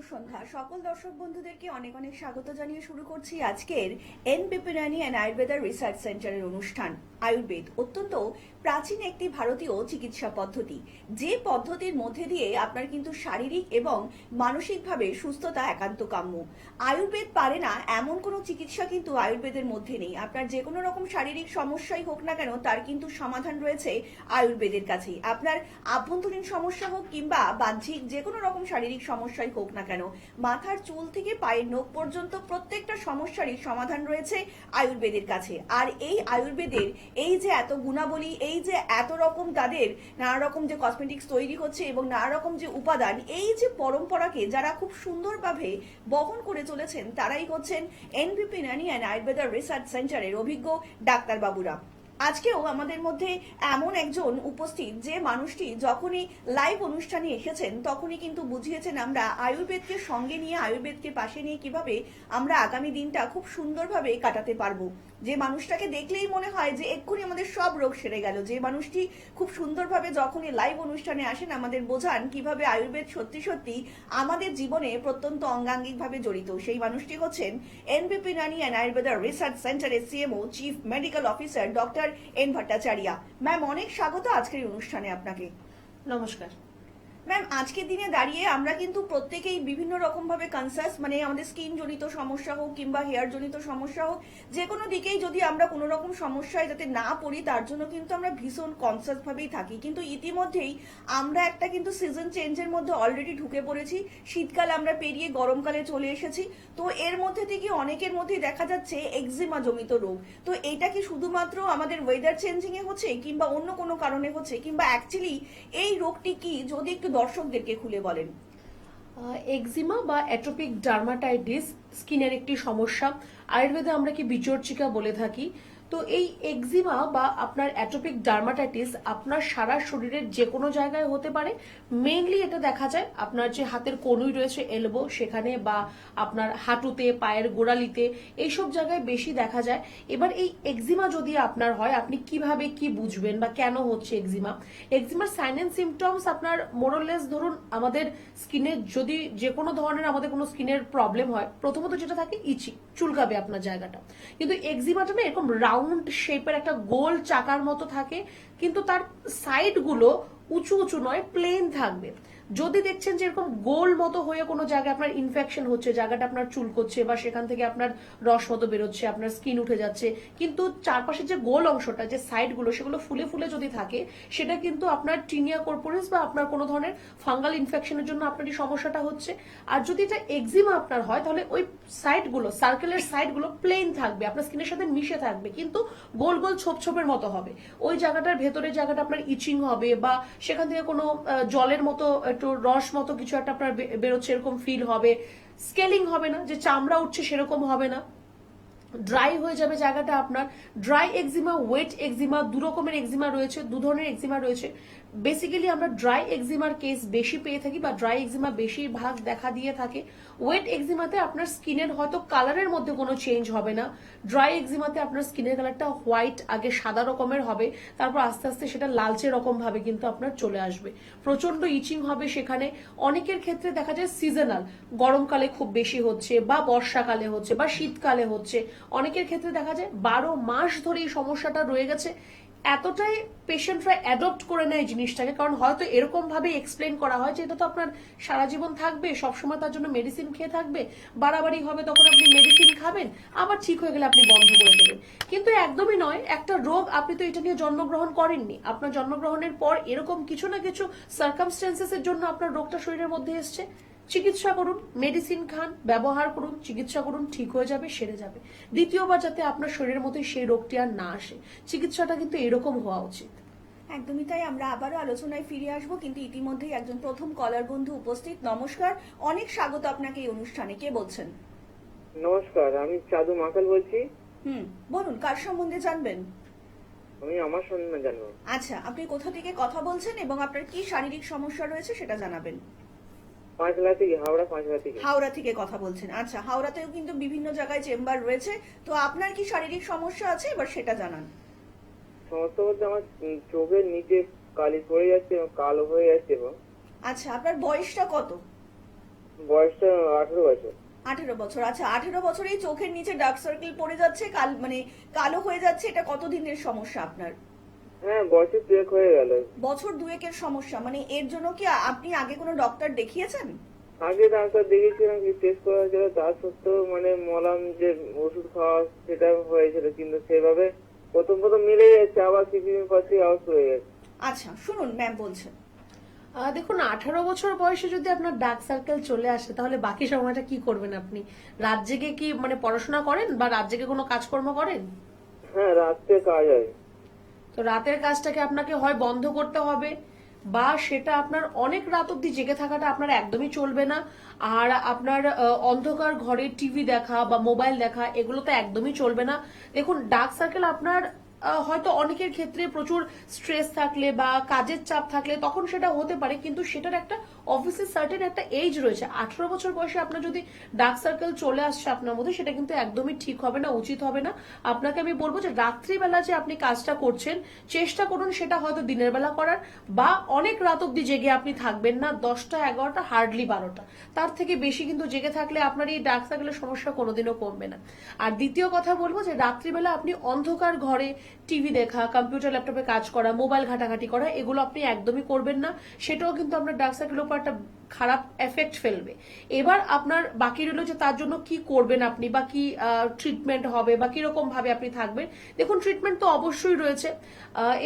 সন্ধ্যা সকল দর্শক বন্ধুদেরকে অনেক অনেক স্বাগত জানিয়ে শুরু করছি আজকের এনবিপি রানি অ্যান্ড আয়ুর্বেদা রিসার্চ সেন্টারের অনুষ্ঠান। আয়ুর্বেদ অত্যন্ত প্রাচীন একটি ভারতীয় চিকিৎসা পদ্ধতি, যে পদ্ধতির মধ্যে দিয়ে আপনার কিন্তু শারীরিক এবং মানসিকভাবে সুস্থতা একান্ত কাম্য। আয়ুর্বেদ পারে না এমন কোনো চিকিৎসা কিন্তু আয়ুর্বেদের মধ্যে নেই। আপনার যে কোনো রকম শারীরিক সমস্যাই হোক না কেন তার কিন্তু সমাধান রয়েছে আয়ুর্বেদের কাছেই। আপনার আভ্যন্তরীণ সমস্যা হোক কিংবা বাহ্যিক যে কোনো রকম শারীরিক সমস্যাই হোক না কেন, মাথার চুল থেকে পায়ের নখ পর্যন্ত প্রত্যেকটা সমস্যারই সমাধান রয়েছে আয়ুর্বেদের কাছে। আর এই আয়ুর্বেদের এই যে এত গুণাবলী, এই যে এত রকম তাদের নানা রকম যে কসমেটিক্স তৈরি হচ্ছে এবং নানা রকম যে উপাদান, এই যে পরম্পরাকে যারা খুব সুন্দরভাবে বহন করে চলেছেন তারাই হচ্ছেন NBP Unani and Ayurveda research সেন্টারের অভিজ্ঞ ডাক্তারবাবুরা। আজকেও আমাদের মধ্যে এমন একজন উপস্থিত যে মানুষটি যখনই লাইভ অনুষ্ঠানে এসেছেন তখনই কিন্তু বুঝিয়েছেন আমরা আয়ুর্বেদকে সঙ্গে নিয়ে, আয়ুর্বেদকে পাশে নিয়ে কিভাবে আমরা আগামী দিনটা খুব সুন্দরভাবে কাটাতে পারবো। যে মানুষটাকে দেখলেই মনে হয় যে এক্ষুনি আমাদের সব রোগ সেরে গেল, যে মানুষটি খুব সুন্দরভাবে যখনই লাইভ অনুষ্ঠানে আসেন আমাদের বোঝান কিভাবে আয়ুর্বেদ সত্যি সত্যি আমাদের জীবনে প্রত্যন্ত অঙ্গাঙ্গিকভাবে জড়িত, সেই মানুষটি হচ্ছেন NBP Unani and Ayurveda research সেন্টারের CMO chief medical officer doctor N Bhattacharya. Ma'am, অনেক স্বাগত আজকের অনুষ্ঠানে আপনাকে। নমস্কার ম্যাম, আজকের দিনে দাঁড়িয়ে আমরা কিন্তু প্রত্যেকেই বিভিন্ন রকম ভাবে কনসাস, মানে আমাদের স্কিন জনিত সমস্যা হোক কিংবা হেয়ার জনিত সমস্যা হোক, যে কোনো দিকেই যদি আমরা কোনো রকম সমস্যায় যাতে না পড়ি তার জন্য কিন্তু আমরা ভীষণ কনসাস ভাবেই থাকি। কিন্তু ইতিমধ্যেই আমরা একটা কিন্তু সিজন চেঞ্জের মধ্যে অলরেডি ঢুকে পড়েছি। শীতকাল আমরা পেরিয়ে গরমকালে চলে এসেছি। তো এর মধ্যে থেকে অনেকের মধ্যেই দেখা যাচ্ছে এক্সিমা জমিত রোগ। তো এটা কি শুধুমাত্র আমাদের ওয়েদার চেঞ্জিং এ হচ্ছে কিংবা অন্য কোনো কারণে হচ্ছে, কিংবা অ্যাকচুয়ালি এই রোগটি কি, যদি একটু দর্শকদেরকে খুলে বলেন। এক্সিমা বা অ্যাট্রোপিক ডার্মাটাইটিস স্কিনের একটি সমস্যা, আয়ুর্বেদে আমরা কি বিচর্চিকা বলে থাকি। তো এই এক্সিমা বা আপনার অ্যাট্রোপিক ডার্মাটাইটিস আপনার সারা শরীরের যে কোনো জায়গায় হতে পারে। মেইনলি এটা দেখা যায় আপনার যে হাতের কনুই রয়েছে এলবো সেখানে, বা আপনার হাঁটুতে, পায়ের গোড়ালিতে, এইসব জায়গায় বেশি দেখা যায়। এবার এই এক্সিমা যদি আপনার হয় আপনি কিভাবে কি বুঝবেন বা কেন হচ্ছে এক্সিমা। এক্সিমার সাইন এন্ড সিমটমস আপনার মোরলেস, ধরুন আমাদের স্কিনের যদি যে কোনো ধরনের আমাদের কোনো স্কিনের প্রবলেম হয়, প্রথমত যেটা থাকে ইচি, চুলকাবে আপনার জায়গাটা। কিন্তু এক্সিমাটা না এরকম রাউন্ড শেপের একটা গোল চাকার মতো থাকে, কিন্তু তার সাইড গুলো উঁচু উঁচু নয়, প্লেন থাকবে। যদি দেখছেন যে এরকম গোল মতো হয়ে কোনো জায়গায় আপনার ইনফেকশন হচ্ছে, জায়গাটা আপনার চুলকোচ্ছে বা সেখান থেকে আপনার রস মতো বেরোচ্ছে, আপনার স্কিন উঠে যাচ্ছে, কিন্তু চারপাশে যে গোল অংশটা, যে সাইড গুলো, সেগুলো ফুলে ফুলে যদি থাকে, সেটা কিন্তু আপনার টিনিয়া কর্পোরিস বা আপনার কোনো ধরনের ফাঙ্গাল ইনফেকশনের জন্য আপনার এই সমস্যাটা হচ্ছে। আর যদি এটা এক্সিমা আপনার হয় তাহলে ওই সাইড গুলো, সার্কেলের সাইড গুলো প্লেন থাকবে, আপনার স্কিনের সাথে মিশে থাকবে, কিন্তু গোল গোল ছোপ ছোপের মতো হবে। ওই জায়গাটার ভেতরের জায়গাটা আপনার ইচিং হবে, বা সেখান থেকে কোনো জলের মতো একটু রস মতো কিছু একটা আপনার বেরোচ্ছে এরকম ফিল হবে। স্কেলিং হবে না, যে চামড়া উঠছে সেরকম হবে না। ড্রাই হয়ে যাবে জায়গাটা আপনার। ড্রাই এক্সিমা, ওয়েট এক্সিমা, দু রকমের এক্সিমা রয়েছে, দু ধরনের এক্সিমা রয়েছে। বেসিক্যালি আমরা ড্রাই এক্সিমার কেস বেশি পেয়ে থাকি, বা ড্রাই এক্সিমা বেশিরভাগ দেখা দিয়ে থাকে। ওয়েট এক্সিমাতে আপনার স্কিনের হয়তো কালারের মধ্যে কোনো চেঞ্জ হবে না। ড্রাই এক্সিমাতে আপনার স্কিনের কালারটা হোয়াইট, আগে সাদা রকমের হবে, তারপর আস্তে আস্তে সেটা লালচে রকম ভাবে কিন্তু আপনার চলে আসবে। প্রচন্ড ইচিং হবে সেখানে। অনেকের ক্ষেত্রে দেখা যায় সিজনাল, গরমকালে খুব বেশি হচ্ছে, বা বর্ষাকালে হচ্ছে, বা শীতকালে হচ্ছে। অনেকের ক্ষেত্রে দেখা যায় 12 মাস ধরে এই সমস্যাটা রয়ে গেছে। এতটাই পেশেন্টরা অ্যাডপ্ট করে নেয় জিনিসটাকে, কারণ হয়তো এরকম ভাবে এক্সপ্লেন করা হয় যে এটা তো আপনার সারা জীবন থাকবে, সবসময় তার জন্য মেডিসিন খেয়ে থাকবে, বাড়াবাড়ি হবে তখন আপনি মেডিসিন খাবেন, আবার ঠিক হয়ে গেলে আপনি বন্ধ করে দেবেন। কিন্তু একদমই নয়। একটা রোগ, আপনি তো এটা নিয়ে জন্মগ্রহণ করেননি, আপনার জন্মগ্রহণের পর এরকম কিছু না কিছু সার্কামস্টেন্সেস এর জন্য আপনার রোগটা শরীরের মধ্যে এসছে। চিকিৎসা করুন, মেডিসিন খান, ব্যবহার করুন, চিকিৎসা করুন, ঠিক হয়ে যাবে, সেরে যাবে। দ্বিতীয়বার যাতে আপনার শরীরের মধ্যে সেই রোগটি আর না আসে, চিকিৎসাটা কিন্তু এরকম হওয়া উচিত। একদমই তাই। আমরা আবারও আলোচনায় ফিরে আসবো, কিন্তু ইতিমধ্যেই একজন প্রথম কলার বন্ধু উপস্থিত। নমস্কার, অনেক স্বাগত আপনাকে এই অনুষ্ঠানে। কে বলছেন? নমস্কার, আমি চাঁদু মাকাল বলছি। বলুন, কার সম্বন্ধে জানবেন? আমি আমার সম্বন্ধে জানবো। আচ্ছা, আপনি কোথা থেকে কথা বলছেন এবং আপনার কি শারীরিক সমস্যা রয়েছে সেটা জানাবেন। পাঁচলা থেকে, হাওড়া পাঁচলা থেকে। হাওড়া থেকে কথা বলছেন। আচ্ছা, হাওড়াতেও কিন্তু বিভিন্ন জায়গায় চেম্বার রয়েছে। তো আপনার কি শারীরিক সমস্যা আছে, এবার সেটা জানান। সমস্যা বলতে আমার চোখের নিচে কালি পড়ে যাচ্ছে এবং কালো হয়ে যাচ্ছে এবং আচ্ছা, আপনার বয়সটা কত? বয়সটা 18 বছর। 18 বছর। আচ্ছা, 18 বছর এই চোখের নিচে ডার্ক সার্কেল পড়ে যাচ্ছে, মানে কালো হয়ে যাচ্ছে, এটা কতদিনের সমস্যা আপনার? হ্যাঁ, বছর 2 হয়ে গেল। বছর দুয়েকের সমস্যা, মানে এর জন্য কি আপনি আগে কোনো ডক্টর দেখিয়েছেন? আগে ডাক্তার দেখিয়েছিলাম, কি টেস্ট করা হয়েছিল, তা সত্ত্বেও মানে মলাম যে ওষুধ খাওয়া সেটা হয়েছিল, কিন্তু সেভাবে প্রথম প্রথম মিলে যাচ্ছে, আবার কিছুদিন পর থেকে আবার হয়ে যাচ্ছে। আচ্ছা শুনুন, ম্যাম বলছেন। দেখুন, 18 বছর বয়সে যদি আপনার ডার্ক সার্কেল চলে আসে তাহলে বাকি সময়টা কি করবেন আপনি? রাত জেগে কি মানে পড়াশোনা করেন বা রাত জেগে কোনো কাজকর্ম করেন? হ্যাঁ, রাত্রে কাজ হয়। তো রাতের কাজটাকে আপনাকে হয় বন্ধ করতে হবে, বা সেটা আপনার অনেক রাত অব্দি জেগে থাকাটা আপনার একদমই চলবে না। আর আপনার অন্ধকার ঘরে টিভি দেখা বা মোবাইল দেখা এগুলো তো একদমই চলবে না। দেখুন, ডার্ক সার্কেল আপনার হয়তো অনেকের ক্ষেত্রে প্রচুর স্ট্রেস থাকলে বা কাজের চাপ থাকলে তখন সেটা হতে পারে, কিন্তু সেটার একটা অফিসের সার্টেন একটা এজ রয়েছে। 18 বছর বয়সে আপনার যদি ডার্ক সার্কেল চলে আসছে আপনার মধ্যে, সেটা কিন্তু একদমই ঠিক হবে না, উচিত হবে না। আপনাকে আমি বলবো যে রাত্রিবেলা যে আপনি কাজটা করছেন চেষ্টা করুন সেটা হয়তো দিনের বেলা করার, বা অনেক রাত অব্দি জেগে আপনি থাকবেন না, 10টা 11টা হার্ডলি 12টা, তার থেকে বেশি কিন্তু জেগে থাকলে আপনার এই ডার্ক সার্কেলের সমস্যা কোনোদিনও কমবে না। আর দ্বিতীয় কথা বলবো যে রাত্রিবেলা আপনি অন্ধকার ঘরে টিভি দেখা, কম্পিউটার ল্যাপটপে কাজ করা, মোবাইল ঘাটাঘাটি করা এগুলো আপনি একদমই করবেন না। সেটাও কিন্তু আপনার ডার্ক সার্কেলের উপর একটা খারাপ এফেক্ট ফেলবে। এবার আপনার বাকি রইল যে তার জন্য কি করবেন আপনি, বা কি ট্রিটমেন্ট হবে বা কিরকম ভাবে আপনি থাকবেন। দেখুন, ট্রিটমেন্ট তো অবশ্যই রয়েছে।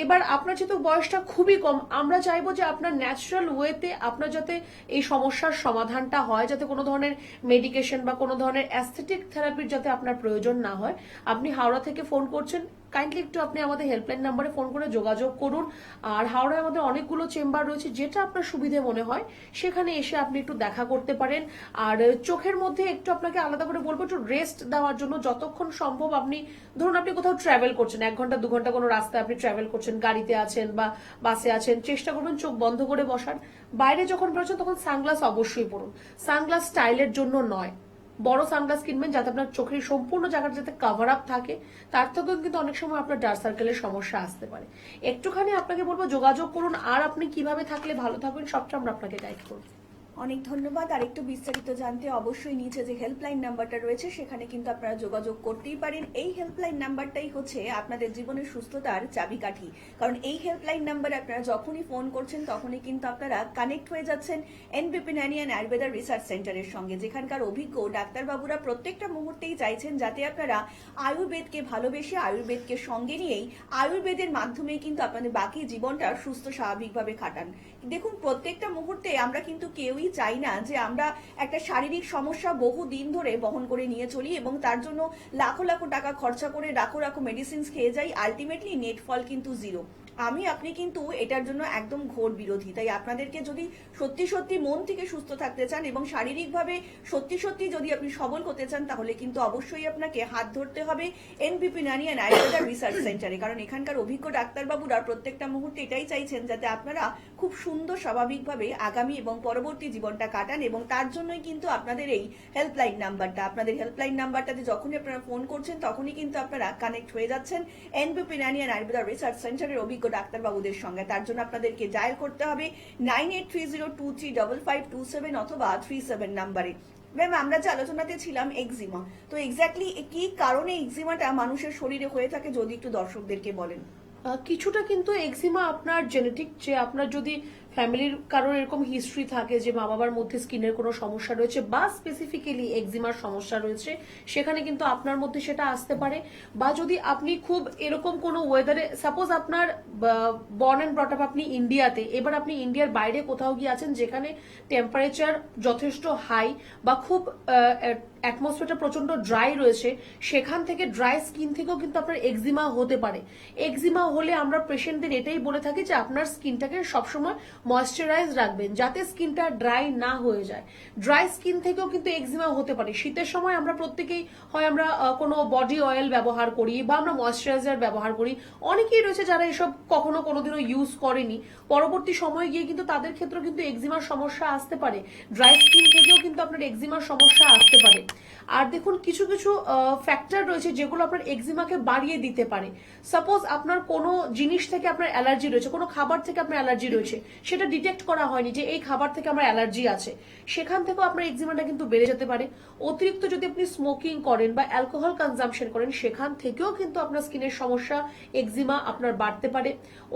এবার আপনার যেহেতু বয়সটা খুবই কম, আমরা চাইবো যে আপনার ন্যাচারাল ওয়েতে আপনার যাতে এই সমস্যার সমাধানটা হয়, যাতে কোনো ধরনের মেডিকেশন বা কোনো ধরনের অ্যাস্থেটিক থেরাপির যাতে আপনার প্রয়োজন না হয়। আপনি হাওড়া থেকে ফোন করছেন, কাইন্ডলি একটু আপনি আমাদের হেল্পলাইন নাম্বারে ফোন করে যোগাযোগ করুন। আর হাওড়ায় আমাদের অনেকগুলো চেম্বার রয়েছে, যেটা আপনার সুবিধে মনে হয় সেখানে এসে আপনি একটু দেখা করতে পারেন। আর চোখের মধ্যে একটু আপনাকে আলাদা করে বলবো একটু রেস্ট দেওয়ার জন্য, যতক্ষণ সম্ভব আপনি ধরুন আপনি কোথাও ট্রাভেল করছেন, 1 ঘন্টা 2 ঘন্টা কোনো রাস্তায় আপনি ট্রাভেল করছেন, গাড়িতে আছেন বা বাসে আছেন, চেষ্টা করবেন চোখ বন্ধ করে বসার। বাইরে যখন বেরোচ্ছেন তখন সানগ্লাস অবশ্যই পরুন। সানগ্লাস স্টাইলের জন্য নয়, বড় সানগ্লাস কিনবেন যাতে আপনার চোখের সম্পূর্ণ জায়গাটা যাতে কভার আপ থাকে। তার থেকেও কিন্তু অনেক সময় আপনার ডার্ক সার্কেলের সমস্যা আসতে পারে। একটুখানি আপনাকে বলবো যোগাযোগ করুন, আর আপনি কিভাবে থাকলে ভালো থাকবেন সবটা আমরা আপনাকে গাইড করবো। অনেক ধন্যবাদ। আর একটু বিস্তারিত জানতে অবশ্যই নিচে যে হেল্পলাইন নাম্বারটা রয়েছে সেখানে কিন্তু আপনারা যোগাযোগ করতেই পারেন। এই হেল্পলাইন নাম্বারটাই হচ্ছে আপনাদের জীবনের সুস্থতার চাবিকাঠি, কারণ এই হেল্পলাইন নাম্বারে আপনারা যখনই ফোন করছেন তখনই কিন্তু আপনারা কানেক্ট হয়ে যাচ্ছেন এনবিপি ন্যানি অ্যান্ড আয়ুর্বেদা রিসার্চ সেন্টারের সঙ্গে, যেখানকার অভিজ্ঞ ডাক্তারবাবুরা প্রত্যেকটা মুহূর্তেই চাইছেন যাতে আপনারা আয়ুর্বেদকে ভালোবেসে আয়ুর্বেদকে সঙ্গে নিয়েই আয়ুর্বেদের মাধ্যমেই কিন্তু আপনাদের বাকি জীবনটা সুস্থ স্বাভাবিকভাবে কাটান। দেখুন, প্রত্যেকটা মুহূর্তে আমরা কিন্তু কেউই চাই না যে আমরা একটা শারীরিক সমস্যা বহু দিন ধরে বহন করে নিয়ে চলি এবং তার জন্য লাখো লাখো টাকা খরচা করে লাখো লাখো মেডিসিনস খেয়ে যাই, আলটিমেটলি নেট ফল কিন্তু জিরো। আপনি কিন্তু এটার জন্য একদম ঘোর বিরোধী। তাই আপনাদেরকে যদি সত্যি সত্যি মন থেকে সুস্থ থাকতে চান এবং শারীরিকভাবে সত্যি সত্যি যদি আপনি সবল হতে চান, তাহলে কিন্তু অবশ্যই আপনাকে হাত ধরতে হবে এনবিপি ন্যানি অ্যান্ড আয়ুর্বেদা রিসার্চ সেন্টারে, কারণ এখানকার অভিজ্ঞ ডাক্তারবাবুরা প্রত্যেকটা মুহূর্তে এটাই চাইছেন যাতে আপনারা খুব সুন্দর স্বাভাবিকভাবে আগামী এবং পরবর্তী জীবনটা কাটান। এবং তার জন্যই কিন্তু আপনাদের এই হেল্পলাইন নাম্বারটা, আপনাদের হেল্পলাইন নাম্বারটাতে যখনই আপনারা ফোন করছেন তখনই কিন্তু আপনারা কানেক্ট হয়ে যাচ্ছেন এনবিপি ন্যানি অ্যান্ড আয়ুর্বেদা রিসার্চ সেন্টারের অভিজ্ঞ ডাক্তারবাবুদের সঙ্গে। তার জন্য আপনাদেরকে ডায়াল করতে হবে 9830235527 অথবা 37 নাম্বারে। ম্যাম, আমরা যে আলোচনাতে ছিলাম এক্সিমা, তো এক্স্যাক্টলি কি কারণে এক্সিমাটা মানুষের শরীরে হয়ে থাকে যদি একটু দর্শকদেরকে বলেন। কিছুটা কিন্তু এক্সিমা আপনার জেনেটিক, যে আপনার যদি ফ্যামিলির কারোর এরকম হিস্ট্রি থাকে যে মা বাবার মধ্যে স্কিনের কোনো সমস্যা রয়েছে বা স্পেসিফিক্যালি এক্সিমার সমস্যা রয়েছে, সেখানে কিন্তু আপনার মধ্যে সেটা আসতে পারে। বা যদি আপনি খুব এরকম কোনো ওয়েদারে, সাপোজ আপনার বর্ন অ্যান্ড ব্রট আপ আপনি ইন্ডিয়াতে, এবার আপনি ইন্ডিয়ার বাইরে কোথাও গিয়ে আছেন যেখানে টেম্পারেচার যথেষ্ট হাই বা খুব অ্যাটমসফিয়ারটা প্রচন্ড ড্রাই রয়েছে, সেখান থেকে ড্রাই স্কিন থেকেও কিন্তু আপনার এক্সিমা হতে পারে। এক্সিমা হলে আমরা পেশেন্টদের এটাই বলে থাকি যে আপনার স্কিনটাকে সবসময় ময়েশ্চারাইজ রাখবেন যাতে স্কিনটা ড্রাই না হয়ে যায়। ড্রাই স্কিন থেকেও কিন্তু এক্সিমা হতে পারে। শীতের সময় আমরা প্রত্যেকেই হয় আমরা কোনো বডি অয়েল ব্যবহার করি বা আমরা ময়েশ্চারাইজার ব্যবহার করি। অনেকেই রয়েছে যারা এসব কখনো কোনোদিনও ইউজ করেনি, পরবর্তী সময় গিয়ে কিন্তু তাদের ক্ষেত্রেও কিন্তু এক্সিমার সমস্যা আসতে পারে। ড্রাই স্কিন থেকেও কিন্তু আপনার এক্সিমার সমস্যা আসতে পারে। আর দেখুন কিছু কিছু ফ্যাক্টর রয়েছে যেগুলো আপনার এক্সিমাকে বাড়িয়ে দিতে পারে। সাপোজ আপনার কোনো জিনিস থেকে আপনার অ্যালার্জি রয়েছে, কোনো খাবার থেকে আপনার অ্যালার্জি রয়েছে, সেটা ডিটেক্ট করা হয়নি যে এই খাবার থেকে আমার অ্যালার্জি আছে, সেখান থেকেও আপনার এক্সিমাটা কিন্তু বেড়ে যেতে পারে। অতিরিক্ত যদি আপনি স্মোকিং করেন বা অ্যালকোহল কনজাম্পশন করেন, সেখান থেকেও কিন্তু আপনার স্কিনের সমস্যা, এক্সিমা আপনার বাড়তে পারে।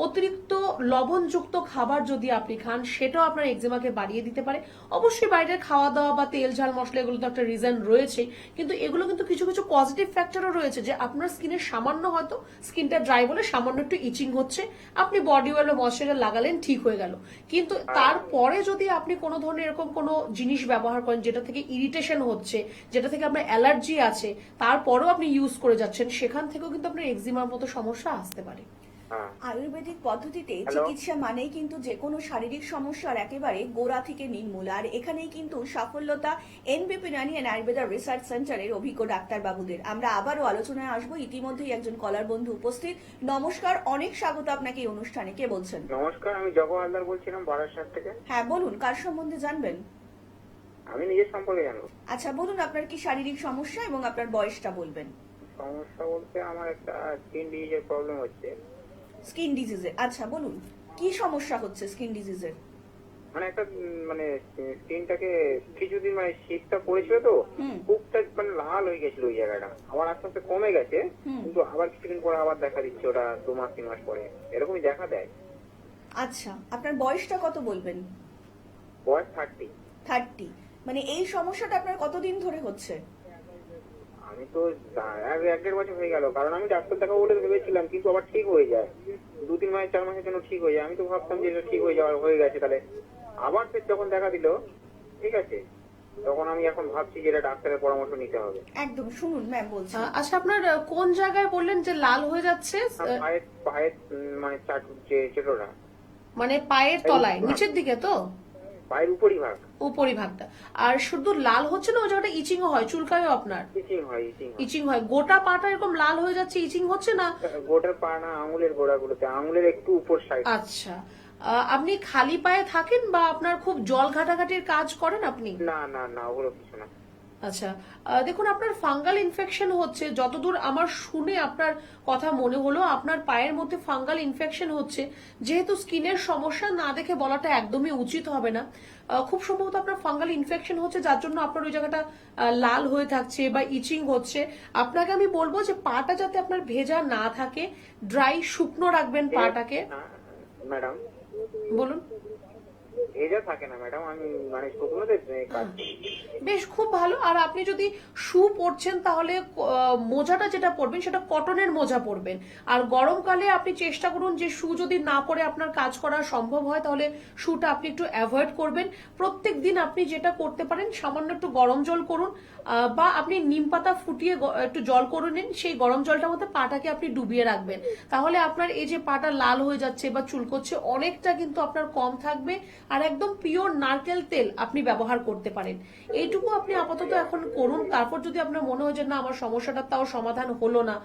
অতিরিক্ত লবণযুক্ত খাবার যদি আপনি খান, সেটাও আপনার এক্সিমাকে বাড়িয়ে দিতে পারে। অবশ্যই বাইরের খাওয়া দাওয়া বা তেল ঝাল মশলা এগুলো তো একটা রিজন রয়েছে, কিন্তু এগুলো কিন্তু কিছু কিছু পজিটিভ ফ্যাক্টরও রয়েছে যে আপনার স্কিনের সামান্য হয়তো স্কিনটা ড্রাই বলে সামান্য একটু ইচিং হচ্ছে, আপনি বডি অয়েল বা ময়শ্চারাইজার লাগালেন, ঠিক হয়ে গেল। কিন্তু তারপরে যদি আপনি কোনো ধরনের এরকম কোনো জিনিস ব্যবহার করেন যেটা থেকে ইরিটেশন হচ্ছে, যেটা থেকে আপনার অ্যালার্জি আছে, তারপরেও আপনি ইউজ করে যাচ্ছেন, সেখান থেকেও কিন্তু আপনার এক্সিমার মতো সমস্যা আসতে পারে। আয়ুর্বেদিক পদ্ধতিতে হ্যালো? চিকিৎসা মানেই কিন্তু যে কোনো শারীরিক সমস্যার একেবারে গোড়া থেকে নির্মূল। আর এখানেই কিন্তু সাফল্যতা NBP Unani and Ayurveda research সেন্টারের অভিজ্ঞ ডাক্তারবাবুদের। আমরা আবারও আলোচনায় আসবো, ইতিমধ্যেই একজন কলার বন্ধু উপস্থিত। নমস্কার, অনেক স্বাগত আপনাকে এই অনুষ্ঠানে। কে বলছেন? নমস্কার, আমি জগো হালদার বলছিলাম বারাসাত থেকে। হ্যাঁ বলুন, কার সম্বন্ধে জানবেন? আমি নিজের সম্পর্কে জানবো। আচ্ছা বলুন, আপনার কি শারীরিক সমস্যা এবং আপনার বয়সটা বলবেন। সমস্যা বলতে আমার একটা স্কিন ডিজিজের প্রবলেম হচ্ছে। স্কিন ডিজিজের? আচ্ছা বলুন, কি সমস্যা হচ্ছে স্কিন ডিজিজের? মানে একটা মানে স্কিনটাকে কিছুদিন মানে শীতটা পড়েছিল তো, হুম। বুকটা মানে লাল হয়ে গেছিল ওই জায়গাটা। আবার আস্তে আস্তে কমে গেছে, হুম। কিন্তু আবার কিছুদিন পরে আবার দেখা দিচ্ছে, ওটা 2 মাস 3 মাস পরে এরকমই দেখা দেয়। আচ্ছা, আপনার বয়সটা কত বলবেন? বয়স 30। 30। মানে এই সমস্যাটা আপনার কতদিন ধরে হচ্ছে? আমি তো 1-1.5 বছর হয়ে গেল, কারণ আমি ডাক্তার দেখাবো বলে ভেবেছিলাম, কিন্তু আবার ঠিক হয়ে যায় 2-3 মাস 4 মাসের জন্য ঠিক হয়ে যায়। আমি তো ভাবতাম যে এটা ঠিক হয়ে যাওয়ার হয়ে গেছে, তাহলে আবার ফের যখন দেখা দিল, ঠিক আছে, তখন আমি এখন ভাবছি যে এটা ডাক্তারের পরামর্শ নিতে হবে। একদম, শুনুন ম্যাম বলছি। আচ্ছা, আপনার কোন জায়গায় বললেন যে লাল হয়ে যাচ্ছে? পায়ের পায়ের মানে চাটু যে চেটোটা, মানে পায়ের তলায় নিচের দিকে তো? পায়ের উপরই ভাগ উপরিভাগটা। আর শুধু লাল হচ্ছে না, ওই জায়গাটা ইচিংও হয়, চুলকায়ও আপনার? ইচিং হয়। ইচিং হয়। গোটা পাটা এরকম লাল হয়ে যাচ্ছে, ইচিং হচ্ছে না? গোটার পা না, আঙুলের গোড়াগুলোতে, আঙুলের একটু উপর সাইড। আচ্ছা, আপনি খালি পায়ে থাকেন বা আপনার খুব জল ঘাটাঘাটির কাজ করেন আপনি? না না না, ওগুলো কিছু না। আচ্ছা, দেখুন আপনার ফাঙ্গাল ইনফেকশন হচ্ছে, যতদূর আমার শুনে আপনার কথা মনে হলো আপনার পায়ের মধ্যে ফাঙ্গাল ইনফেকশন হচ্ছে। যেহেতু স্কিনের সমস্যা না দেখে বলাটা একদমই উচিত হবে না, খুব সম্ভবত আপনার ফাঙ্গাল ইনফেকশন হচ্ছে, যার জন্য আপনার ওই জায়গাটা লাল হয়ে থাকছে বা ইচিং হচ্ছে। আপনাকে আমি বলবো যে পাটা যাতে আপনার ভেজা না থাকে, ড্রাই শুকনো রাখবেন পাটাকে। ম্যাডাম বলুন। ভেজা থাকে না ম্যাডাম, আমি মানে শুকনোতে কাজ করি। বেশ, খুব ভালো। আর আপনি যদি শু পরছেন তাহলে মোজাটা যেটা পরবেন সেটা কটনের মোজা পরবেন। আর গরমকালে আপনি চেষ্টা করুন যে শু যদি না পরে আপনার কাজ করা সম্ভব হয়, তাহলে শুটা আপনি একটু অ্যাভয়েড করবেন। প্রত্যেক দিন আপনি যেটা করতে পারেন, সামান্য একটু গরম জল করুন, বা আপনি নিম পাতা ফুটিয়ে একটু জল করে নিন, সেই গরম জলটার মধ্যে পাটাকে আপনি ডুবিয়ে রাখবেন। তাহলে আপনার এই যে পাটা লাল হয়ে যাচ্ছে বা চুলকোচ্ছে, অনেকটা কিন্তু আপনার কম থাকবে। আর একদম পিওর নারকেল তেল আপনি ব্যবহার করতে পারেন। এইটুকু আপনি আপাতত এখন করুন। তারপর যদি আপনার মনে হয় যে না, আমার সমস্যাটা তাও সমাধান হলো না,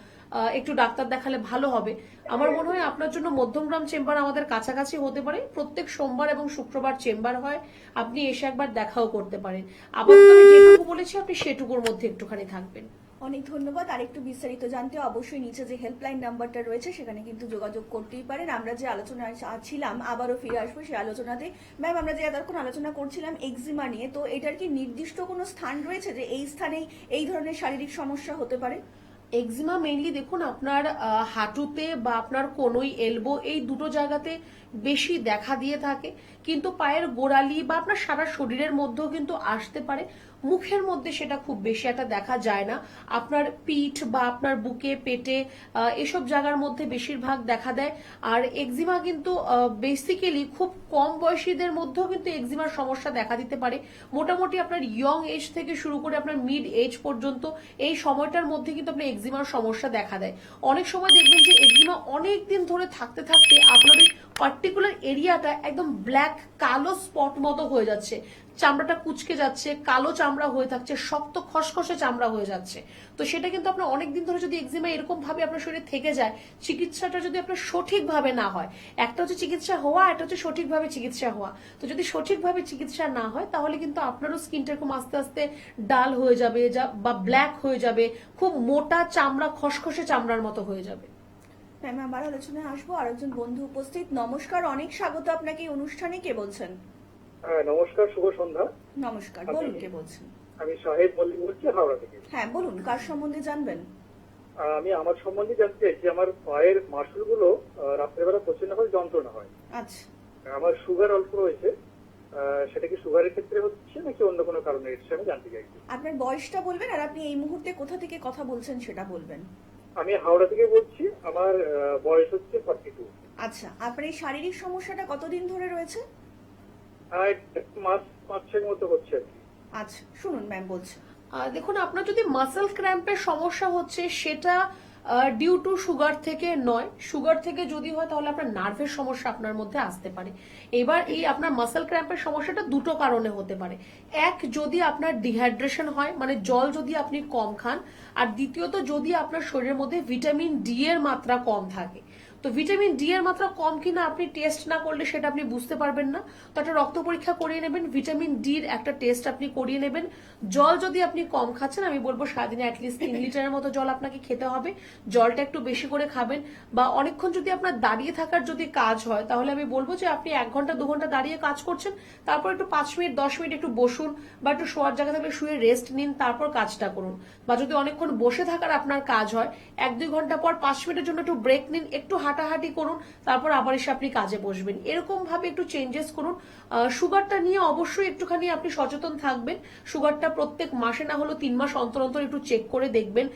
একটু ডাক্তার দেখালে ভালো হবে, আমার মনে হয় আপনার জন্য মধ্যমগ্রাম চেম্বার আমাদের কাছাকাছি হতে পারে। প্রত্যেক সোমবার এবং শুক্রবার চেম্বার হয়, আপনি এসে একবার দেখাও করতে পারেন। আপাতত আমি যেটুকু বলেছি আপনি সেটুকুর মধ্যে একটুখানি থাকবেন। অনেক ধন্যবাদ। আর একটু বিস্তারিত জানতে অবশ্যই নিচে যে হেল্পলাইন নাম্বারটা রয়েছে সেখানে কিন্তু যোগাযোগ করতেই পারেন। আমরা যে আলোচনায় ছিলাম, আবারও ফিরে আসবো সেই আলোচনাতে। ম্যাম, আমরা যে এতক্ষণ আলোচনা করছিলাম এক্সিমা নিয়ে, তো এটার কি নির্দিষ্ট কোনো স্থান রয়েছে যে এই স্থানেই এই ধরনের শারীরিক সমস্যা হতে পারে? এক্সিমা মেইনলি দেখুন আপনার হাঁটুতে বা আপনার কোনোই এলবো, এই দুটো জায়গাতে বেশি দেখা দিয়ে থাকে, কিন্তু পায়ের গোড়ালি বা আপনার সারা শরীরের মধ্যেও কিন্তু আসতে পারে। মুখের মধ্যে সেটা খুব বেশি একটা দেখা যায় না। আপনার পিঠ বা আপনার বুকে, পেটে, এসব জায়গার মধ্যে বেশিরভাগ দেখা দেয়। আর এক্সিমা কিন্তু বেসিক্যালি খুব কম বয়সীদের মধ্যেও কিন্তু এক্সিমার সমস্যা দেখা দিতে পারে। মোটামুটি আপনার ইয়ং এজ থেকে শুরু করে আপনার মিড এজ পর্যন্ত এই সময়টার মধ্যে কিন্তু আপনার এক্সিমার সমস্যা দেখা দেয়। অনেক সময় দেখবেন যে এক্সিমা অনেক দিন ধরে থাকতে থাকতে আপনার ওই পার্টিকুলার এরিয়াটা একদম ব্ল্যাক কালো স্পট মতো হয়ে যাচ্ছে। চামড়াটা কুচকে যাচ্ছে, কালো চামড়া হয়ে থাকছে, শক্ত খসখসে চামড়া হয়ে যাচ্ছে। তো সেটা কিন্তু আপনার অনেকদিন ধরে যদি এক্সিমা এরকম ভাবে আপনার শরীরে থেকে যায়, চিকিৎসাটা যদি আপনার সঠিকভাবে না হয়, একটা হচ্ছে চিকিৎসা হওয়া, একটা হচ্ছে সঠিকভাবে চিকিৎসা হওয়া। তো যদি সঠিকভাবে চিকিৎসা না হয় তাহলে কিন্তু আপনারও স্কিনটা এরকম আস্তে আস্তে ডাল হয়ে যাবে বা ব্ল্যাক হয়ে যাবে, খুব মোটা চামড়া, খসখসে চামড়ার মতো হয়ে যাবে। ম্যাম আবার আলোচনায় আসবো, আরেকজন বন্ধু উপস্থিত। নমস্কার, অনেক স্বাগত আপনাকে এই অনুষ্ঠানে। কে বলছেন? হ্যাঁ, নমস্কার, শুভ সন্ধ্যা। নমস্কার, বলুন কে বলছেন। আমি শাহেদ মল্লিক বলছি, হাওড়া থেকে। হ্যাঁ বলুন, কার সম্বন্ধে জানবেন? আমি আমার সম্বন্ধে জানতে চাইছি, আমার পায়ের মাসুলগুলো রাত্রেবেলা প্রচন্ড করে যন্ত্রণা হয়। আচ্ছা, আমার সুগার অল্প রয়েছে, সেটা কি সুগারের ক্ষেত্রে হচ্ছে নাকি অন্য কোনো কারণে, এর আমি জানতে চাইছি। আপনার বয়সটা বলবেন আর আপনি এই মুহূর্তে কোথা থেকে কথা বলছেন সেটা বলবেন। আমি হাওড়া থেকে বলছি, আমার বয়স হচ্ছে 42। আচ্ছা, আপনার এই শারীরিক সমস্যাটা কতদিন ধরে রয়েছে? মাস 5-6 মতো হচ্ছে আর কি। আচ্ছা শুনুন ম্যাম বলছে। দেখুন, আপনার যদি মাসেল ক্র্যাম্পের সমস্যা হচ্ছে সেটা ডিউ টু সুগার থেকে নয়। সুগার থেকে যদি হয় তাহলে আপনার নার্ভের সমস্যা আপনার মধ্যে আসতে পারে। এবার এই আপনার মাসেল ক্র্যাম্পের সমস্যাটা দুটো কারণে হতে পারে। এক, যদি আপনার ডিহাইড্রেশন হয়, মানে জল যদি আপনি কম খান, আর দ্বিতীয়ত যদি আপনার শরীরের মধ্যে ভিটামিন ডি এর মাত্রা কম থাকে। তো ভিটামিন ডি এর মাত্রা কম কিনা আপনি টেস্ট না করলে সেটা আপনি বুঝতে পারবেন না। তো একটা রক্ত পরীক্ষা করিয়ে নেবেন, ভিটামিন ডির একটা টেস্ট আপনি করিয়ে নেবেন। জল যদি আপনি কম খাচ্ছেন, আমি বলবো সারাদিনে অ্যাটলিস্ট 3 লিটারের মতো জল আপনাকে খেতে হবে। জলটা একটু বেশি করে খাবেন। বা অনেকক্ষণ যদি আপনার দাঁড়িয়ে থাকার যদি কাজ হয় তাহলে আমি বলবো যে আপনি 1 ঘন্টা 2 ঘন্টা দাঁড়িয়ে কাজ করছেন, তারপর একটু 5 মিনিট 10 মিনিট একটু বসুন, বা একটু শোয়ার জায়গা থাকলে শুয়ে রেস্ট নিন, তারপর কাজটা করুন। বা যদি অনেকক্ষণ বসে থাকার আপনার কাজ হয়, 1-2 ঘন্টা পর 5 মিনিটের জন্য একটু ব্রেক নিন, একটু হাঁটাহাঁটি করুন, তারপর আবার এসে আপনি কাজে বসবেন। এরকম ভাবে একটু চেঞ্জেস করুন। সুগারটা নিয়ে অবশ্যই একটুখানি আপনি সচেতন থাকবেন। সুগারটা প্রত্যেক মাসে না হলো 3 মাস অন্তর অন্তর একটু চেক করে দেখবেন।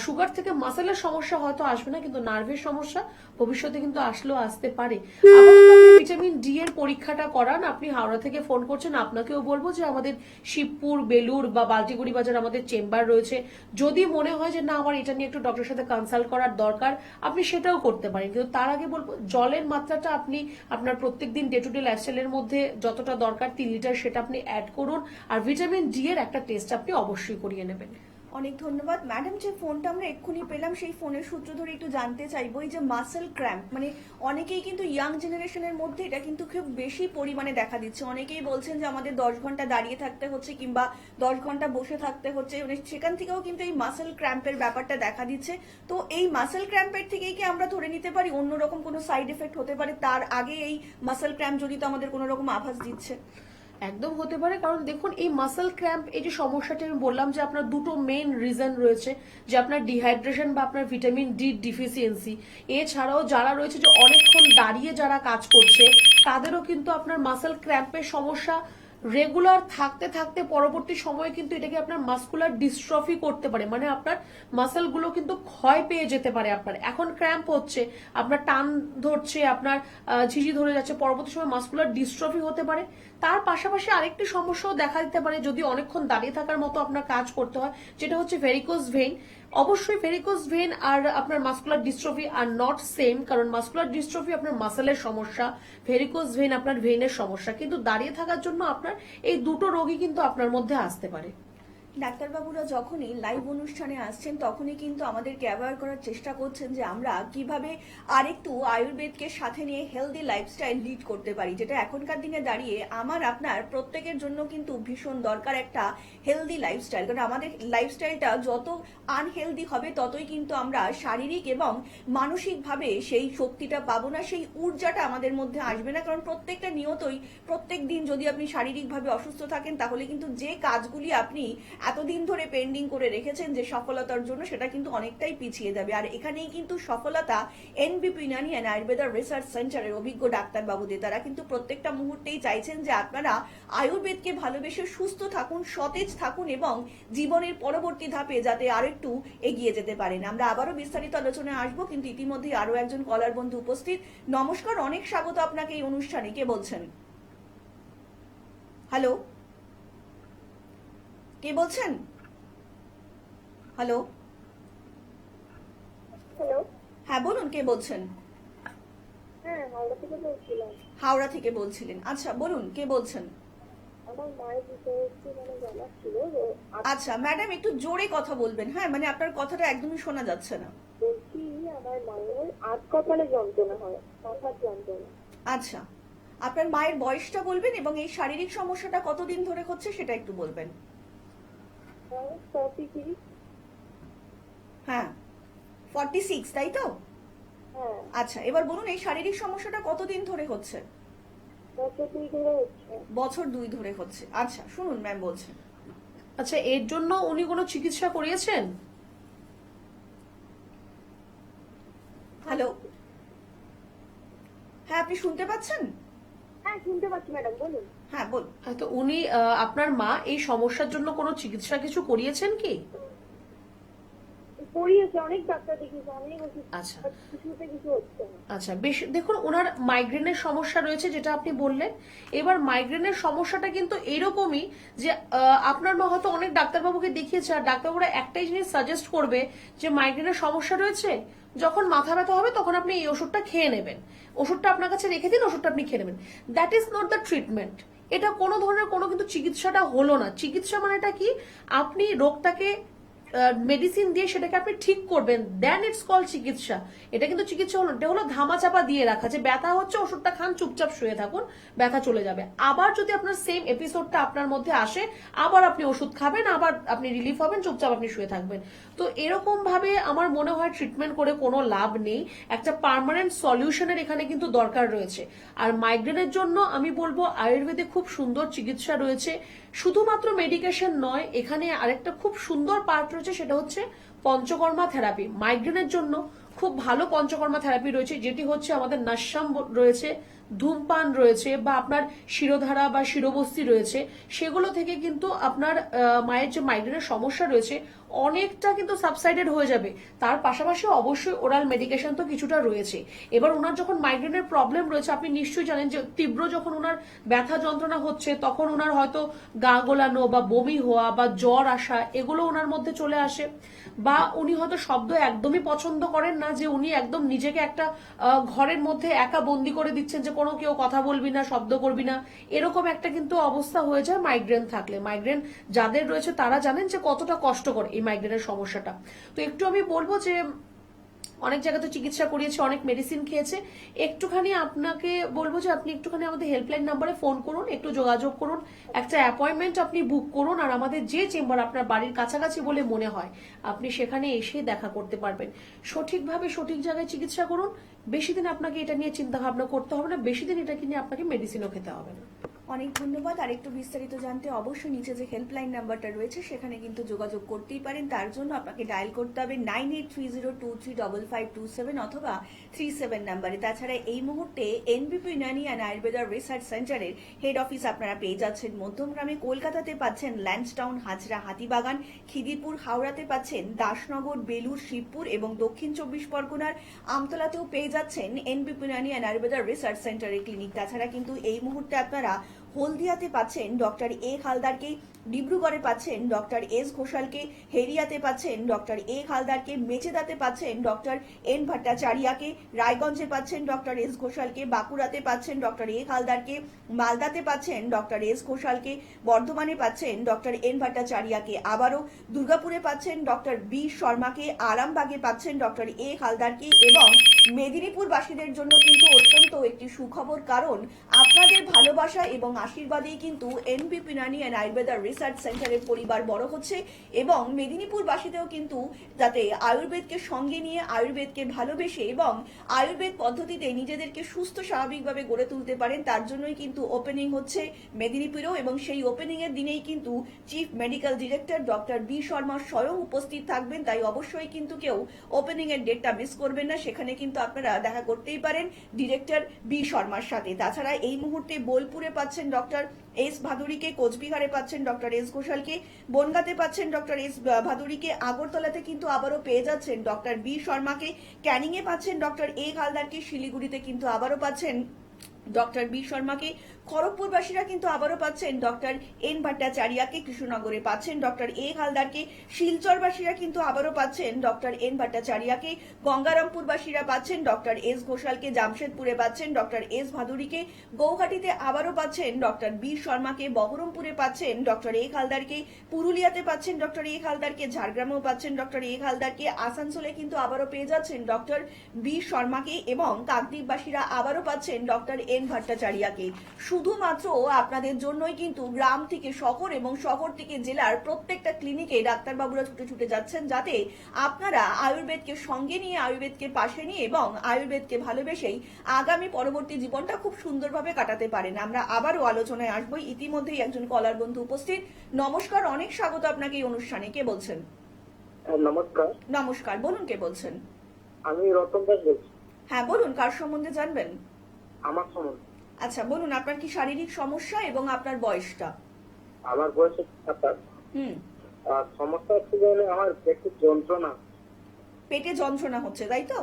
সুগার থেকে মাসেলের সমস্যা হয়তো আসবে না, কিন্তু নার্ভের সমস্যা ভবিষ্যতে কিন্তু আসলেও আসতে পারে। আপাতত আপনি ভিটামিন ডি এর পরীক্ষাটা করান। আপনি হাওড়া থেকে ফোন করছেন, আপনাকেও বলবো যে আমাদের শিবপুর, বেলুর বা বালতিগুড়ি বাজার আমাদের চেম্বার রয়েছে। যদি মনে হয় যে না আমার এটা নিয়ে একটু ডক্টরের সাথে কনসাল্ট করার দরকার, আপনি সেটাও করতে পারেন। কিন্তু তার আগে বলবো জলের মাত্রাটা আপনি আপনার প্রত্যেকদিন ডে টু ডে লাইফস্টাইলের মধ্যে যতটা দরকার 3 লিটার সেটা আপনি অ্যাড করুন। আর ভিটামিন ডি এর একটা টেস্ট আপনি অবশ্যই করিয়ে নেবেন। অনেক ধন্যবাদ ম্যাডাম। যে ফোনটা আমরা এক্ষুনি পেলাম সেই ফোনের সূত্র ধরে একটু জানতে চাইবো, এই যে মাসেল ক্র্যাম্প, মানে অনেকেই কিন্তু ইয়াং জেনারেশনের মধ্যে এটা কিন্তু খুব বেশি পরিমাণে দেখা দিচ্ছে। অনেকেই বলছেন যে আমাদের 10 ঘন্টা দাঁড়িয়ে থাকতে হচ্ছে কিংবা 10 ঘন্টা বসে থাকতে হচ্ছে, মানে সেখান থেকেও কিন্তু এই মাসেল ক্র্যাম্পের ব্যাপারটা দেখা দিচ্ছে। তো এই মাসেল ক্র্যাম্পের থেকেই কি আমরা ধরে নিতে পারি অন্যরকম কোনো সাইড এফেক্ট হতে পারে, তার আগে এই মাসেল ক্র্যাম্প জনিত আমাদের কোনো রকম আভাস দিচ্ছে? একদম হতে পারে, কারণ দেখুন এই মাসেল ক্র্যাম্প, এই যে সমস্যাটা আমি বললাম যে আপনার দুটো মেইন রিজন রয়েছে, যে আপনার ডিহাইড্রেশন বা আপনার ভিটামিন ডি ডিফিসিয়েন্সি। এছাড়াও যারা রয়েছে যে অনেকক্ষণ দাঁড়িয়ে যারা কাজ করছে তাদেরও কিন্তু আপনার মাসেল ক্র্যাম্পের সমস্যা রেগুলার থাকতে থাকতে পরবর্তী সময়ে কিন্তু এটাকে আপনার মাসকুলার ডিস্ট্রফি করতে পারে, মানে আপনার মাসেল গুলো কিন্তু ক্ষয় পেয়ে যেতে পারে। আপনার এখন ক্র্যাম্প হচ্ছে, আপনার টান ধরছে, আপনার ঝিঝি ধরে যাচ্ছে, পরবর্তী সময় মাসকুলার ডিস্ট্রফি হতে পারে। তার পাশাপাশি আরেকটি সমস্যাও দেখা দিতে পারে যদি অনেকক্ষণ দাঁড়িয়ে থাকার মতো আপনার কাজ করতে হয়, যেটা হচ্ছে ভেরিকোজ ভেইন। অবশ্যই ভেরিকোজ ভেইন আর আপনার muscular dystrophy are not same, কারণ মাসকুলার ডিস্ট্রফি আপনার মাসেলের সমস্যা, ভেরিকোজ ভেইন আপনার ভেইনের সমস্যা। কিন্তু দাঁড়িয়ে থাকার জন্য আপনার এই দুটো রোগই কিন্তু আপনার মধ্যে আসতে পারে। ডাক্তারবাবুরা যখনই লাইভ অনুষ্ঠানে আসছেন তখনই কিন্তু আমাদেরকে অ্যাওয়্যার করার চেষ্টা করছেন যে আমরা কিভাবে আরেকটু আয়ুর্বেদকে সাথে নিয়ে হেলদি লাইফস্টাইল লিড করতে পারি, যেটা এখনকার দিনে দাঁড়িয়ে আমার আপনার প্রত্যেকের জন্য কিন্তু ভীষণ দরকার একটা হেলদি লাইফস্টাইল। কারণ আমাদের লাইফস্টাইলটা যত আনহেলদি হবে ততই কিন্তু আমরা শারীরিক এবং মানসিকভাবে সেই শক্তিটা পাবো না, সেই ঊর্জাটা আমাদের মধ্যে আসবে না। কারণ প্রত্যেকটা নিয়তই প্রত্যেক দিন যদি আপনি শারীরিকভাবে অসুস্থ থাকেন তাহলে কিন্তু যে কাজগুলি আপনি এতদিন ধরে পেন্ডিং করে রেখেছেন যে সফলতার জন্য, সেটা কিন্তু অনেকটাই পিছিয়ে যাবে। আর এখানেই কিন্তু সফলতা এনবিপি ইউনানি অ্যান্ড আয়ুর্বেদা রিসার্চ সেন্টারের অভিজ্ঞ ডাক্তারবাবুদের। তারা কিন্তু প্রত্যেকটা মুহূর্তেই চাইছেন যে আপনারা আয়ুর্বেদকে ভালোবেসে সুস্থ থাকুন, সতেজ থাকুন এবং জীবনের পরবর্তী ধাপে যাতে আরো একটু এগিয়ে যেতে পারেন। আমরা আবারও বিস্তারিত আলোচনায় আসবো, কিন্তু ইতিমধ্যে আরো একজন কলার বন্ধু উপস্থিত। নমস্কার, অনেক স্বাগত আপনাকে এই অনুষ্ঠানে। কে বলছেন? হ্যালো, কে বলছেন? Hello, hello. হ্যাঁ বলুন, কে বলছেন? হ্যাঁ, হাওড়া থেকে বলছিলাম। হাওড়া থেকে বলছিলেন, আচ্ছা বলুন কে বলছেন? আমার মায়ের বিষয়ে একটু মানে জানার ছিল যে আচ্ছা ম্যাডাম, একটু জোরে কথা বলবেন, হ্যাঁ, মানে আপনার কথাটা একদমই শোনা যাচ্ছে না। বলছি আমার মায়ের আধ কপালে যন্ত্রণা হয়, মাথার যন্ত্রণা। আচ্ছা, আপনার মায়ের বয়সটা বলবেন এবং এই শারীরিক সমস্যাটা কতদিন ধরে হচ্ছে সেটা একটু বলবেন। 43। হ্যাঁ, 46, তাই তো? হ্যাঁ, আচ্ছা, এবার বলুন এই শারীরিক সমস্যাটা কতদিন ধরে হচ্ছে? বছর 2 ধরে হচ্ছে। বছর 2 ধরে হচ্ছে। আচ্ছা, শুনুন ম্যাম বলছেন। আচ্ছা, এর জন্য উনি কোনো চিকিৎসা করিয়েছেন? হ্যালো, হ্যাঁ, আপনি শুনতে পাচ্ছেন? হ্যাঁ, শুনতে পাচ্ছি ম্যাডাম, বলুন। হ্যাঁ, বলুন। হ্যাঁ, তো উনি আপনার মা এই সমস্যার জন্য কোনো চিকিৎসা কিছু করিয়েছেন কি? করিয়েছে, অনেক ডাক্তার দেখিয়েছে, অনেক ওষুধ, আচ্ছা। কিছুতে কিছু হচ্ছে না। আচ্ছা, বেশ, দেখুন ওনার মাইগ্রেনের সমস্যা রয়েছে যেটা আপনি বললেন। এবার মাইগ্রেনের সমস্যাটা কিন্তু এরকমই যে আপনার মা হয়তো অনেক ডাক্তারবাবুকে দেখিয়েছে, আর ডাক্তারবাবুরা একটাই জিনিস সাজেস্ট করবে যে মাইগ্রেনের সমস্যা রয়েছে, যখন মাথা ব্যথা হবে তখন আপনি এই ওষুধটা খেয়ে নেবেন, ওষুধটা আপনার কাছে রেখে দিন, ওষুধটা আপনি খেয়ে নেবেন। That is not the treatment. এটা কোনো ধরনের কোনো কিন্তু চিকিৎসাটা হলো না। চিকিৎসা মানেটা কি, আপনি রোগটাকে মেডিসিন দিয়ে সেটাকে আপনি ঠিক করবেন, দেন ইটস কল চিকিৎসা। এটা কিন্তু চিকিৎসা হলো, এটা হলো ধামাচাপা দিয়ে রাখা, যে ব্যথা হচ্ছে ওষুধটা খান, চুপচাপ শুয়ে থাকুন, ব্যথা চলে যাবে। আবার যদি আপনার সেম এপিসোডটা আপনার মধ্যে আসে, আবার আপনি ওষুধ খাবেন, আবার আপনি রিলিফ হবেন, চুপচাপ আপনি শুয়ে থাকবেন। তো এরকম ভাবে আমার মনে হয় ট্রিটমেন্ট করে কোনো লাভ নেই। একটা পার্মানেন্ট সলিউশনের এখানে কিন্তু দরকার রয়েছে। আর মাইগ্রেনের জন্য আমি বলবো আয়ুর্বেদে খুব সুন্দর চিকিৎসা রয়েছে। শুধুমাত্র মেডিকেশন নয়, এখানে আরেকটা খুব সুন্দর পার্ট রয়েছে, সেটা হচ্ছে পঞ্চকর্মা থেরাপি। মাইগ্রেনের জন্য খুব ভালো পঞ্চকর্মা থেরাপি রয়েছে, যেটি হচ্ছে আমাদের নাস্যাম রয়েছে, ধূমপান রয়েছে, বা আপনার শিরোধারা বা শিরোবস্তি রয়েছে, সেগুলো থেকে কিন্তু আপনার মায়ের যে মাইগ্রেনের সমস্যা রয়েছে অনেকটা কিন্তু সাবসাইডেড হয়ে যাবে। তার পাশাপাশি অবশ্যই ওরাল মেডিকেশন তো কিছুটা রয়েছে। এবার ওনার যখন মাইগ্রেনের প্রবলেম রয়েছে, আপনি নিশ্চয়ই জানেন যে তীব্র যখন ওনার ব্যথা যন্ত্রণা হচ্ছে, তখন ওনার হয়তো গা গোলানো বা বমি হওয়া বা জ্বর আসা, এগুলো ওনার মধ্যে চলে আসে। বা উনি হয়তো শব্দ একদমই পছন্দ করেন না, যে উনি একদম নিজেকে একটা ঘরের মধ্যে একা বন্দি করে দিচ্ছেন, যে কোনো কেউ কথা বলবি না, শব্দ করবি না, এরকম একটা কিন্তু অবস্থা হয়ে যায় মাইগ্রেন থাকলে। মাইগ্রেন যাদের রয়েছে তারা জানেন যে কতটা কষ্টকর এই মাইগ্রেনের সমস্যাটা। তো একটু আমি বলবো যে অনেক জায়গাতে চিকিৎসা করিয়েছে, অনেক মেডিসিন খেয়েছে, একটুখানি আপনাকে বলবো যে আপনি একটুখানি আমাদের হেল্পলাইন নাম্বারে ফোন করুন, একটু যোগাযোগ করুন, একটা অ্যাপয়েন্টমেন্ট আপনি বুক করুন, আর আমাদের যে চেম্বার আপনার বাড়ির কাছাকাছি বলে মনে হয় আপনি সেখানে এসে দেখা করতে পারবেন। সঠিকভাবে সঠিক জায়গায় চিকিৎসা করুন। বেশি দিন আপনাকে এটা নিয়ে চিন্তা ভাবনা করতে হবে না, বেশি দিন এটাকে নিয়ে আপনাকে মেডিসিনও খেতে হবে না। অনেক ধন্যবাদ। আর একটু বিস্তারিত জানতে অবশ্যই নিচে যে হেল্পলাইন নাম্বারটা রয়েছে সেখানে কিন্তু যোগাযোগ করতেই পারেন। তার জন্য আপনাকে ডায়াল করতে হবে 9830235527 অথবা 37 নাম্বারে। তাছাড়া এই মুহূর্তে এনবিপি ইউনানি অ্যান্ড আয়ুর্বেদা রিসার্চ সেন্টারের হেড অফিস আপনারা পেয়ে যাচ্ছেন মধ্যমগ্রামে, কলকাতাতে পাচ্ছেন ল্যান্সডাউন, হাজরা, হাতিবাগান, খিদিরপুর, হাওড়াতে পাচ্ছেন দাসনগর, বেলুর, শিবপুর এবং দক্ষিণ 24 পরগনার আমতলাতেও পেয়ে যাচ্ছেন এনবিপি ইউনানি অ্যান্ড আয়ুর্বেদা রিসার্চ সেন্টারের ক্লিনিক। তাছাড়া কিন্তু এই মুহূর্তে আপনারা হলদিয়াতে পাচ্ছেন ডক্টর এ হালদারকে, ডিব্রুগড়ে পাচ্ছেন ডক্টর এস ঘোষালকে, হেরিয়াতে পাচ্ছেন ডক্টর এ হালদারকে, মেচেদাতে পাচ্ছেন ডক্টর এন ভট্টাচারিয়াকে, রায়গঞ্জে পাচ্ছেন ডক্টর এস ঘোষালকে, বাঁকুড়াতে পাচ্ছেন ডক্টর এ হালদারকে, মালদাতে পাচ্ছেন ডক্টর এস ঘোষালকে, বর্ধমানে পাচ্ছেন ডক্টর এন ভট্টাচারিয়াকে, আবারও দুর্গাপুরে পাচ্ছেন ডক্টর বি শর্মাকে, আরামবাগে পাচ্ছেন ডক্টর এ হালদারকে, এবং মেদিনীপুরবাসীদের জন্য কিন্তু অত্যন্ত একটি সুখবর, কারণ আপনাদের ভালোবাসা এবং আশীর্বাদেই কিন্তু এনবিপি ইউনানি অ্যান্ড আয়ুর্বেদা রিসার্চ সেন্টারের পরিবার বড় হচ্ছে, এবং মেদিনীপুরবাসীতেও কিন্তু যাতে আয়ুর্বেদকে সঙ্গে নিয়ে, আয়ুর্বেদকে ভালোবেসে এবং আয়ুর্বেদ পদ্ধতিতে নিজেদেরকে সুস্থ স্বাভাবিকভাবে গড়ে তুলতে পারেন, তার জন্যই কিন্তু ওপেনিং হচ্ছে মেদিনীপুরেও। এবং সেই ওপেনিং এর দিনেই কিন্তু chief medical director doctor B Sharma স্বয়ং উপস্থিত থাকবেন। তাই অবশ্যই কিন্তু কেউ ওপেনিং এর ডেটটা মিস করবেন না, সেখানে কিন্তু আপনারা দেখা করতেই পারেন ডিরেক্টর বি শর্মার সাথে। তাছাড়া এই মুহূর্তে বোলপুরে পাচ্ছেন ডক্টর এস ভাদুরীকে, কোচবিহারে পাচ্ছেন ডক্টর এস ঘোষালকে, বনগাঁতে পাচ্ছেন ডক্টর এস ভাদুরীকে, আগরতলাতে কিন্তু আবারও পেয়ে যাচ্ছেন ডক্টর বি শর্মাকে, ক্যানিং এ পাচ্ছেন ডক্টর এ হালদারকে, শিলিগুড়িতে কিন্তু আবারও পাচ্ছেন ডক্টর বি শর্মাকে, খড়গপুরবাসীরা কিন্তু আবারও পাচ্ছেন ডক্টর এন ভট্টাচার্যকে, কৃষ্ণনগরে পাচ্ছেন ডক্টর এ হালদারকে, শিলচরবাসীরা কিন্তু আবারও পাচ্ছেন ডক্টর এন ভট্টাচার্যকে, গঙ্গারামপুরবাসীরা পাচ্ছেন ডক্টর এস ঘোষালকে, জামশেদপুরে পাচ্ছেন ডক্টর এস ভাদুরীকে, গৌহাটিতে আবারও পাচ্ছেন ডক্টর বি শর্মাকে, বহরমপুরে পাচ্ছেন ডক্টর এ হালদারকে, পুরুলিয়াতে পাচ্ছেন ডক্টর এ হালদারকে, ঝাড়গ্রামেও পাচ্ছেন ডক্টর এ হালদারকে, আসানসোলে কিন্তু আবারও পেয়ে যাচ্ছেন ডক্টর বি শর্মাকে এবং কাকদ্বীপবাসীরা আবারও পাচ্ছেন ডক্টর এন ভট্টাচার্যকে। শুধুমাত্র আপনাদের জন্যই কিন্তু গ্রাম থেকে শহর এবং শহর থেকে জেলার প্রত্যেকটা ক্লিনিকে ডাক্তারবাবুরা ছুটে ছুটে যাচ্ছেন, যাতে আপনারা আয়ুর্বেদকে সঙ্গে নিয়ে, আয়ুর্বেদকে পাশে নিয়ে এবং আয়ুর্বেদকে ভালোবেসেই আগামী পরবর্তী জীবনটা খুব সুন্দরভাবে কাটাতে পারেন। আমরা আবারও আলোচনায় আসবো। ইতিমধ্যেই একজন কলার বন্ধু উপস্থিত। নমস্কার, অনেক স্বাগত আপনাকে এই অনুষ্ঠানে। কে বলছেন? নমস্কার, নমস্কার, বলুন কে বলছেন? আমি রতন দাস বলছি। হ্যাঁ বলুন, কার সম্বন্ধে জানবেন? আমার সম্বন্ধে আচ্ছা বলুন, আপনার কি শারীরিক সমস্যা এবং আপনার বয়সটা? আমার বয়স 27। আর সমস্যা হচ্ছে যে আমার পেটে যন্ত্রণা, পেটে যন্ত্রণা হচ্ছে, তাই তো?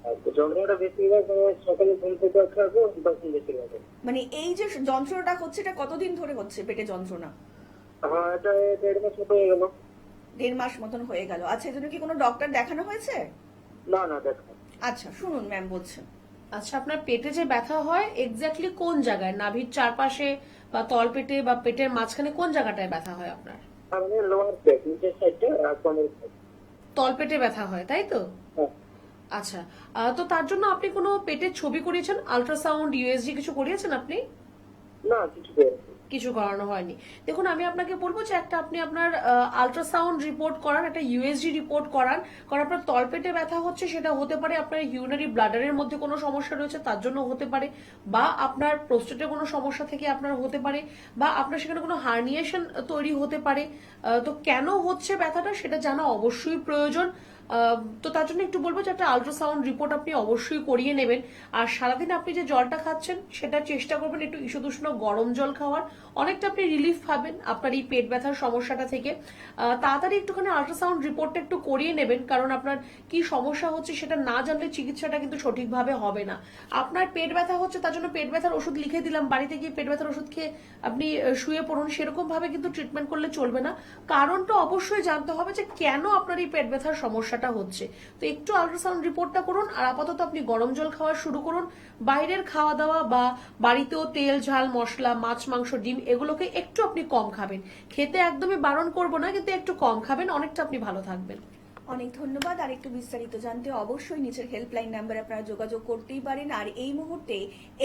আর যন্ত্রণাটা বেশিরভাগ সকালে ঘুম থেকে ওঠার পর তখন বেশিরভাগ। মানে এই যে যন্ত্রণাটা হচ্ছে, এটা কতদিন ধরে হচ্ছে পেটে যন্ত্রণা? আমার এটা 1.5 মাস মতো হয়ে গেল। 1.5 মাস মতন হয়ে গেল। আচ্ছা, এজন্য কি কোনো ডক্টর দেখানো হয়েছে? না না, দেখো আচ্ছা শুনুন, ম্যাম বলছেন। আচ্ছা, আপনার পেটে যে ব্যথা হয় এক্স্যাক্টলি কোন জায়গায়? নাভির চারপাশে বা তলপেটে বা পেটের মাঝখানে কোন জায়গাটায় ব্যথা হয় আপনার? আমি লোয়ার পেট, নিচের সাইডটা আর কোমর পেট। তলপেটে ব্যথা হয়, তাই তো? হ্যাঁ। আচ্ছা, তো তার জন্য আপনি কোনো পেটের ছবি করিয়েছেন, আল্ট্রাসাউন্ড, ইউএসজি কিছু করিয়েছেন আপনি? না, কিছু করিনি। কিছু করানো হয়নি। দেখুন, আমি আপনাকে বলবো যে একটা আপনি আপনার আল্ট্রাসাউন্ড রিপোর্ট করান, একটা ইউএসজি রিপোর্ট করান। কারণ আপনার তলপেটে ব্যথা হচ্ছে, সেটা হতে পারে আপনার ইউরিনারি ব্লাডারের মধ্যে কোনো সমস্যা রয়েছে তার জন্য হতে পারে, বা আপনার প্রোস্টেটে কোনো সমস্যা থেকে আপনার হতে পারে, বা আপনার সেখানে কোনো হার্নিয়েশন তৈরি হতে পারে। তো কেন হচ্ছে ব্যথাটা সেটা জানা অবশ্যই প্রয়োজন। তো তার জন্য একটু বলবো যে একটা আল্ট্রাসাউন্ড রিপোর্ট আপনি অবশ্যই করিয়ে নেবেন। আর সারাদিন আপনি যে জলটা খাচ্ছেন সেটা চেষ্টা করবেন একটু ঈষদুষ্ণ গরম জল খাওয়ার। অনেকটা আপনি রিলিফ পাবেন আপনার এই পেট ব্যথার সমস্যাটা থেকে। তাড়াতাড়ি একটুখানি আল্ট্রাসাউন্ড রিপোর্টটা একটু করিয়ে নেবেন, কারণ আপনার কি সমস্যা হচ্ছে সেটা না জানলে চিকিৎসাটা কিন্তু সঠিকভাবে হবে না। আপনার পেট ব্যথা হচ্ছে, তার জন্য পেট ব্যথার ওষুধ লিখে দিলাম, বাড়িতে গিয়ে পেট ব্যথার ওষুধ খেয়ে আপনি শুয়ে পড়ুন, সেরকম ভাবে কিন্তু ট্রিটমেন্ট করলে চলবে না। কারণটা অবশ্যই জানতে হবে যে কেন আপনার এই পেট ব্যথার সমস্যাটা হচ্ছে। তো একটু আল্ট্রাসাউন্ড রিপোর্টটা করুন, আর আপাতত আপনি গরম জল খাওয়া শুরু করুন। বাইরের খাওয়া দাওয়া বা বাড়িতেও তেল ঝাল মশলা, মাছ মাংস ডিম এগুলোকে একটু আপনি কম খাবেন। খেতে একদমই বারণ করবো না, কিন্তু একটু কম খাবেন, অনেকটা আপনি ভালো থাকবেন। অনেক ধন্যবাদ। আর একটু বিস্তারিত জানতে অবশ্যই নিচের হেল্পলাইন নাম্বারে আপনারা যোগাযোগ করতেই পারেন। আর এই মুহূর্তে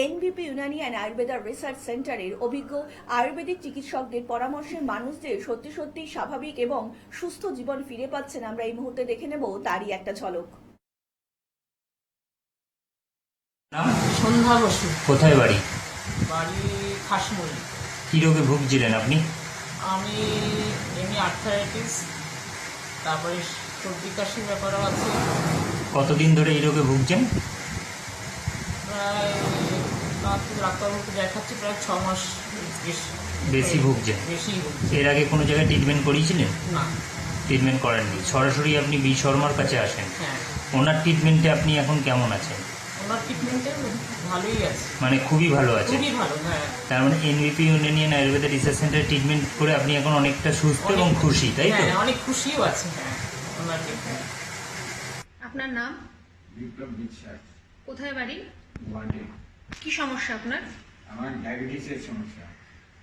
এনবিপি ইউনানি অ্যান্ড আয়ুর্বেদা রিসার্চ সেন্টারের অভিজ্ঞ আয়ুর্বেদিক চিকিৎসকদের পরামর্শে মানুষদের সত্যি সত্যি স্বাভাবিক এবং সুস্থ জীবন ফিরে পাচ্ছেন। আমরা এই মুহূর্তে দেখে নেব তারই একটা ঝলক। সন্ধ্যা বসু, কোথায় বাড়ি? বাড়ি খাসমুড়ি। কি রোগে ভুগছিলেন আপনি? আমি এমনি আর্থারাইটিস, তারপরে সর্দি কাশির ব্যাপারও আছে। কতদিন ধরে এই রোগে ভুগছেন? প্রায় ডাক্তারবাবুকে দেখাচ্ছি প্রায় 6 মাস বেশি ভুগছেন? বেশি। এর আগে কোনো জায়গায় ট্রিটমেন্ট করিয়েছিলেন? না। ট্রিটমেন্ট করেননি, সরাসরি আপনি বি শর্মার কাছে আসেন। হ্যাঁ, ওনার ট্রিটমেন্টে আপনি এখন কেমন আছেন? ওনার ট্রিটমেন্টে ভালোই আছে, মানে খুবই ভালো আছেন? খুবই ভালো। হ্যাঁ, তার মানে এনভিপি ইউনানিয়ান আয়ুর্বেদা রিসার্চ সেন্টারে ট্রিটমেন্ট করে আপনি এখন অনেকটা সুস্থ এবং খুশি, তাই তো? হ্যাঁ, অনেক খুশিও আছে। হ্যাঁ, ওনার ট্রিটমেন্ট। আপনার নাম? বিপ্লব বিশ্বাস, কোথায় বাড়ি? ওয়ার্ডে। কি সমস্যা আপনার? আমার ডায়াবেটিসের সমস্যা।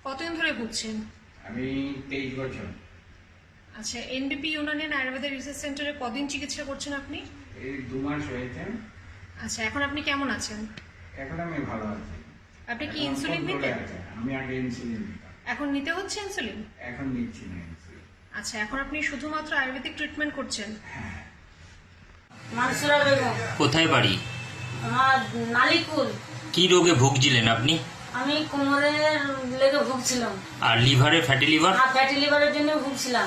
কতদিন ধরে ভুগছেন? আমি 23 বছর। আচ্ছা, এনবিপি ইউনানি আয়ুর্বেদা রিসার্চ সেন্টারে কদিন চিকিৎসা করছেন আপনি? এই 2 মাস হয়েছে। আচ্ছা, এখন আপনি কেমন আছেন? এখন আমি ভালো আছি। আপনি কি এখন ইনসুলিন control এ নিতেন? আছে। আমি আগে ইনসুলিন নিতাম, এখন নিতে হচ্ছে ইনসুলিন? এখন নিচ্ছি না ইনসুলিন। আচ্ছা, এখন আপনি শুধুমাত্র আয়ুর্বেদিক ট্রিটমেন্ট করছেন? মানসুরা বেগম, কোথায় বাড়ি? আমার নালিকুল। কি রোগে ভুগছিলেন আপনি? আমি কোমরের লেগে ভুগছিলাম, আর লিভারে, ফ্যাটি লিভার? আর ফ্যাটি লিভারের জন্য ভুগছিলাম।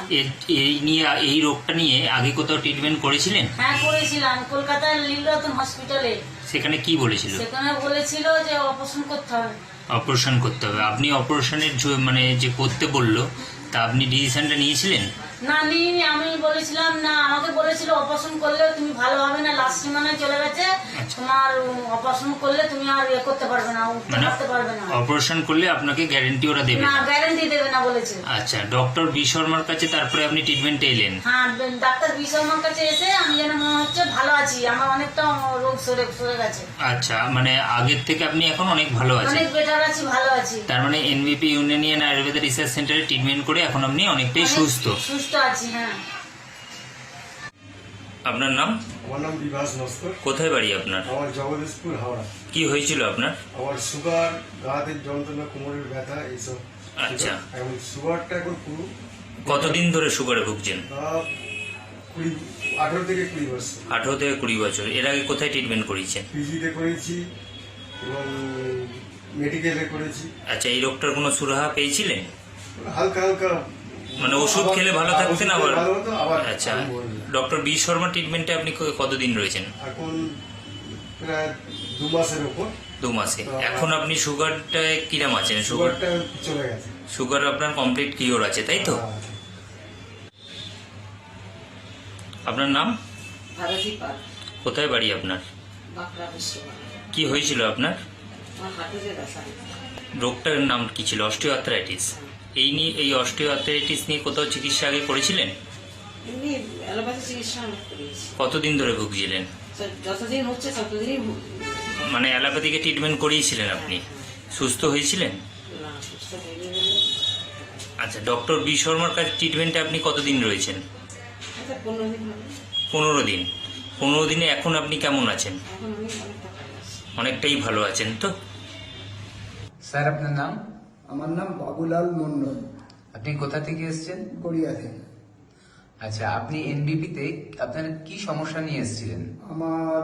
এই রোগটা নিয়ে আগে কোথাও ট্রিটমেন্ট করেছিলেন? হ্যাঁ, করেছিলাম কলকাতার লীলরতন হসপিটালে। সেখানে কি বলেছিল? সেখানে বলেছিল যে অপারেশন করতে হবে। অপারেশন করতে হবে। আপনি অপারেশনের মানে যে করতে বললো, তা আপনি ডিসিশনটা নিয়েছিলেন? না, নিইনি। আমি বলেছিলাম না, আমাকে বলেছিল বলেছিল অপারেশন করলে তুমি ভালো হবে না, লাস্ট সীমানায় চলে গেছে, তোমার অপারেশন করলে তুমি আর ইয়ে করতে পারবে না, উঠতে মানে পারতে পারবে না। অপারেশন করলে আপনাকে গ্যারেন্টি ওরা দেবে না, না। গ্যারেন্টি দেবে না বলেছে। আচ্ছা, ডক্টর বি শর্মার কাছে তারপরে আপনি ট্রিটমেন্টে এলেন। হ্যাঁ, ডাক্তার বি শর্মার কাছে এসে আমি যেন মনে হচ্ছে ভালো আছি, আমার অনেকটা রোগ সরে গেছে। আচ্ছা, মানে আগের থেকে আপনি এখন অনেক ভালো আছেন। অনেক বেটার আছি, ভালো আছি। তার মানে এনবিপি ইউনানিয়ান আয়ুর্বেদা রিসার্চ সেন্টারে ট্রিটমেন্ট করে এখন আপনি অনেকটাই অনেক সুস্থ। সুস্থ আছি। হ্যাঁ। আপনার নাম? আমার নাম বিভাস নস্কর। কোথায় বাড়ি আপনার? আমার জগদীশপুর, হাওড়া। কি হয়েছিল আপনার? আমার সুগার, গা হাতের যন্ত্রণা, কোমরের ব্যথা, এইসব। আচ্ছা। এখন সুগারটা এখন পুরো কতদিন ধরে সুগারে ভুগছেন? 18 থেকে 20 বছর। 18 থেকে 20 বছর। এর আগে কোথায় ট্রিটমেন্ট করিয়েছেন? পিজিতে করেছি এবং মেডিকেলে করেছি। আচ্ছা, এই রোগটার কোনো সুরাহা পেয়েছিলেন? হালকা হালকা মানে ওষুধ খেলে ভালো থাকতেন আবার? ভালো হতো, আবার আচ্ছা, আমি বললাম। ডক্টর বি শর্মা ট্রিটমেন্টে আপনি কতদিন রয়েছেন? এখন প্রায় 2 মাসের উপর। 2 মাসে। এখন আপনি সুগারটা কিরাম আছেন? সুগারটা চলে গেছে। সুগার আপনার কমপ্লিট কিওর আছে, তাই তো? হ্যাঁ। আপনার নাম? ভারতী পাল, কোথায় বাড়ি আপনার? বাঁকড়া বিশ্বভারতী। কি হয়েছিল আপনার? আমার হাঁটুতে ব্যথা। রোগটার নাম কি ছিল? অস্টিওআর্থ্রাইটিস। এই অস্টিওআর্থ্রাইটিস নিয়ে কোথাও চিকিৎসা আগে করেছিলেন? এমনি অ্যালোপ্যাথি চিকিৎসা অনেক করিয়েছি। কতদিন ধরে ভুগছিলেন? যতদিন হচ্ছে ততদিনই মানে অ্যালোপ্যাথিকে ট্রিটমেন্ট করিয়েছিলেন আপনি? সুস্থ হয়েছিলেন? না, সুস্থ হয়নি। আচ্ছা, ডক্টর বি শর্মার কাছে ট্রিটমেন্টে আপনি কতদিন রয়েছেন? 15 দিন হবে। 15 দিন। 15 দিনে এখন আপনি কেমন আছেন? এখন আমি অনেকটা ভালো আছি। অনেকটাই ভালো আছেন তো? স্যার, আপনার নাম? আমার নাম বাবুলাল মন্ডল, আপনি কোথা থেকে এসেছেন? গড়িয়া থেকে। আচ্ছা, আপনি এনবিপিতে আপনার কি সমস্যা নিয়ে এসেছিলেন? আমার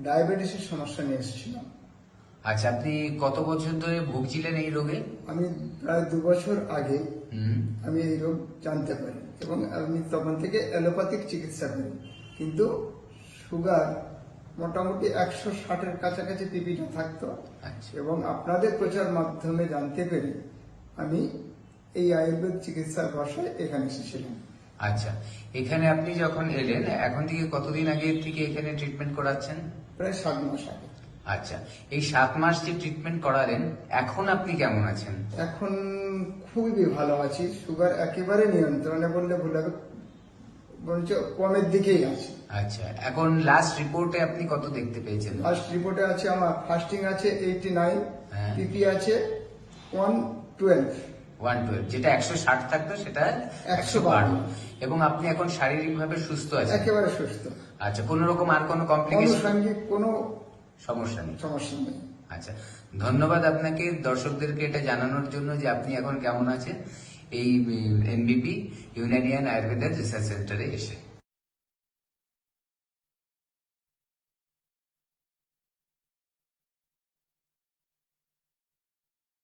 ডায়াবেটিসের সমস্যা নিয়ে এসেছিলাম। আচ্ছা, আপনি কত বছর ধরে ভুগছিলেন এই রোগে? আমি প্রায় 2 বছর আগে হুম। আমি এই রোগ জানতে পারি এবং আমি তখন থেকে অ্যালোপ্যাথিক চিকিৎসা করি, কিন্তু সুগার মোটামুটি 160-এর কাছাকাছি পিপিটা থাকতো। আচ্ছা। এবং আপনাদের প্রচার মাধ্যমে জানতে পেরে আমি এই আয়ুর্বেদ চিকিৎসার ভরসায় এখানে এসেছিলাম। আচ্ছা, এখানে আপনি যখন এলেন, এখন থেকে কতদিন আগে থেকে এখানে ট্রিটমেন্ট করাচ্ছেন? প্রায় 7 মাস আগে। আচ্ছা, এই 7 মাস যে ট্রিটমেন্ট করালেন, এখন আপনি কেমন আছেন? এখন খুবই ভালো আছি, সুগার একেবারে নিয়ন্ত্রণে বললে ভুল হবে, বরঞ্চ কমের দিকেই আছে। আচ্ছা, এখন লাস্ট রিপোর্টে আপনি কত দেখতে পেয়েছেন? ফার্স্ট রিপোর্টে আছে আমার ফাস্টিং আছে 89, হ্যাঁ। পিপি আছে 112। 112, যেটা 160 থাকতো সেটা 112, এবং আপনি এখন শারীরিকভাবে সুস্থ আছেন? একেবারে সুস্থ। আচ্ছা, কোন রকম আর কোনো কমপ্লিকেশন, আনুষঙ্গিক কোনো সমস্যা নেই? সমস্যা নেই। আচ্ছা, ধন্যবাদ আপনাকে দর্শকদেরকে এটা জানানোর জন্য যে আপনি এখন কেমন আছেন এই এনবিপি ইউনানিয়ান আয়ুর্বেদা রিসার্চ সেন্টারে এসে।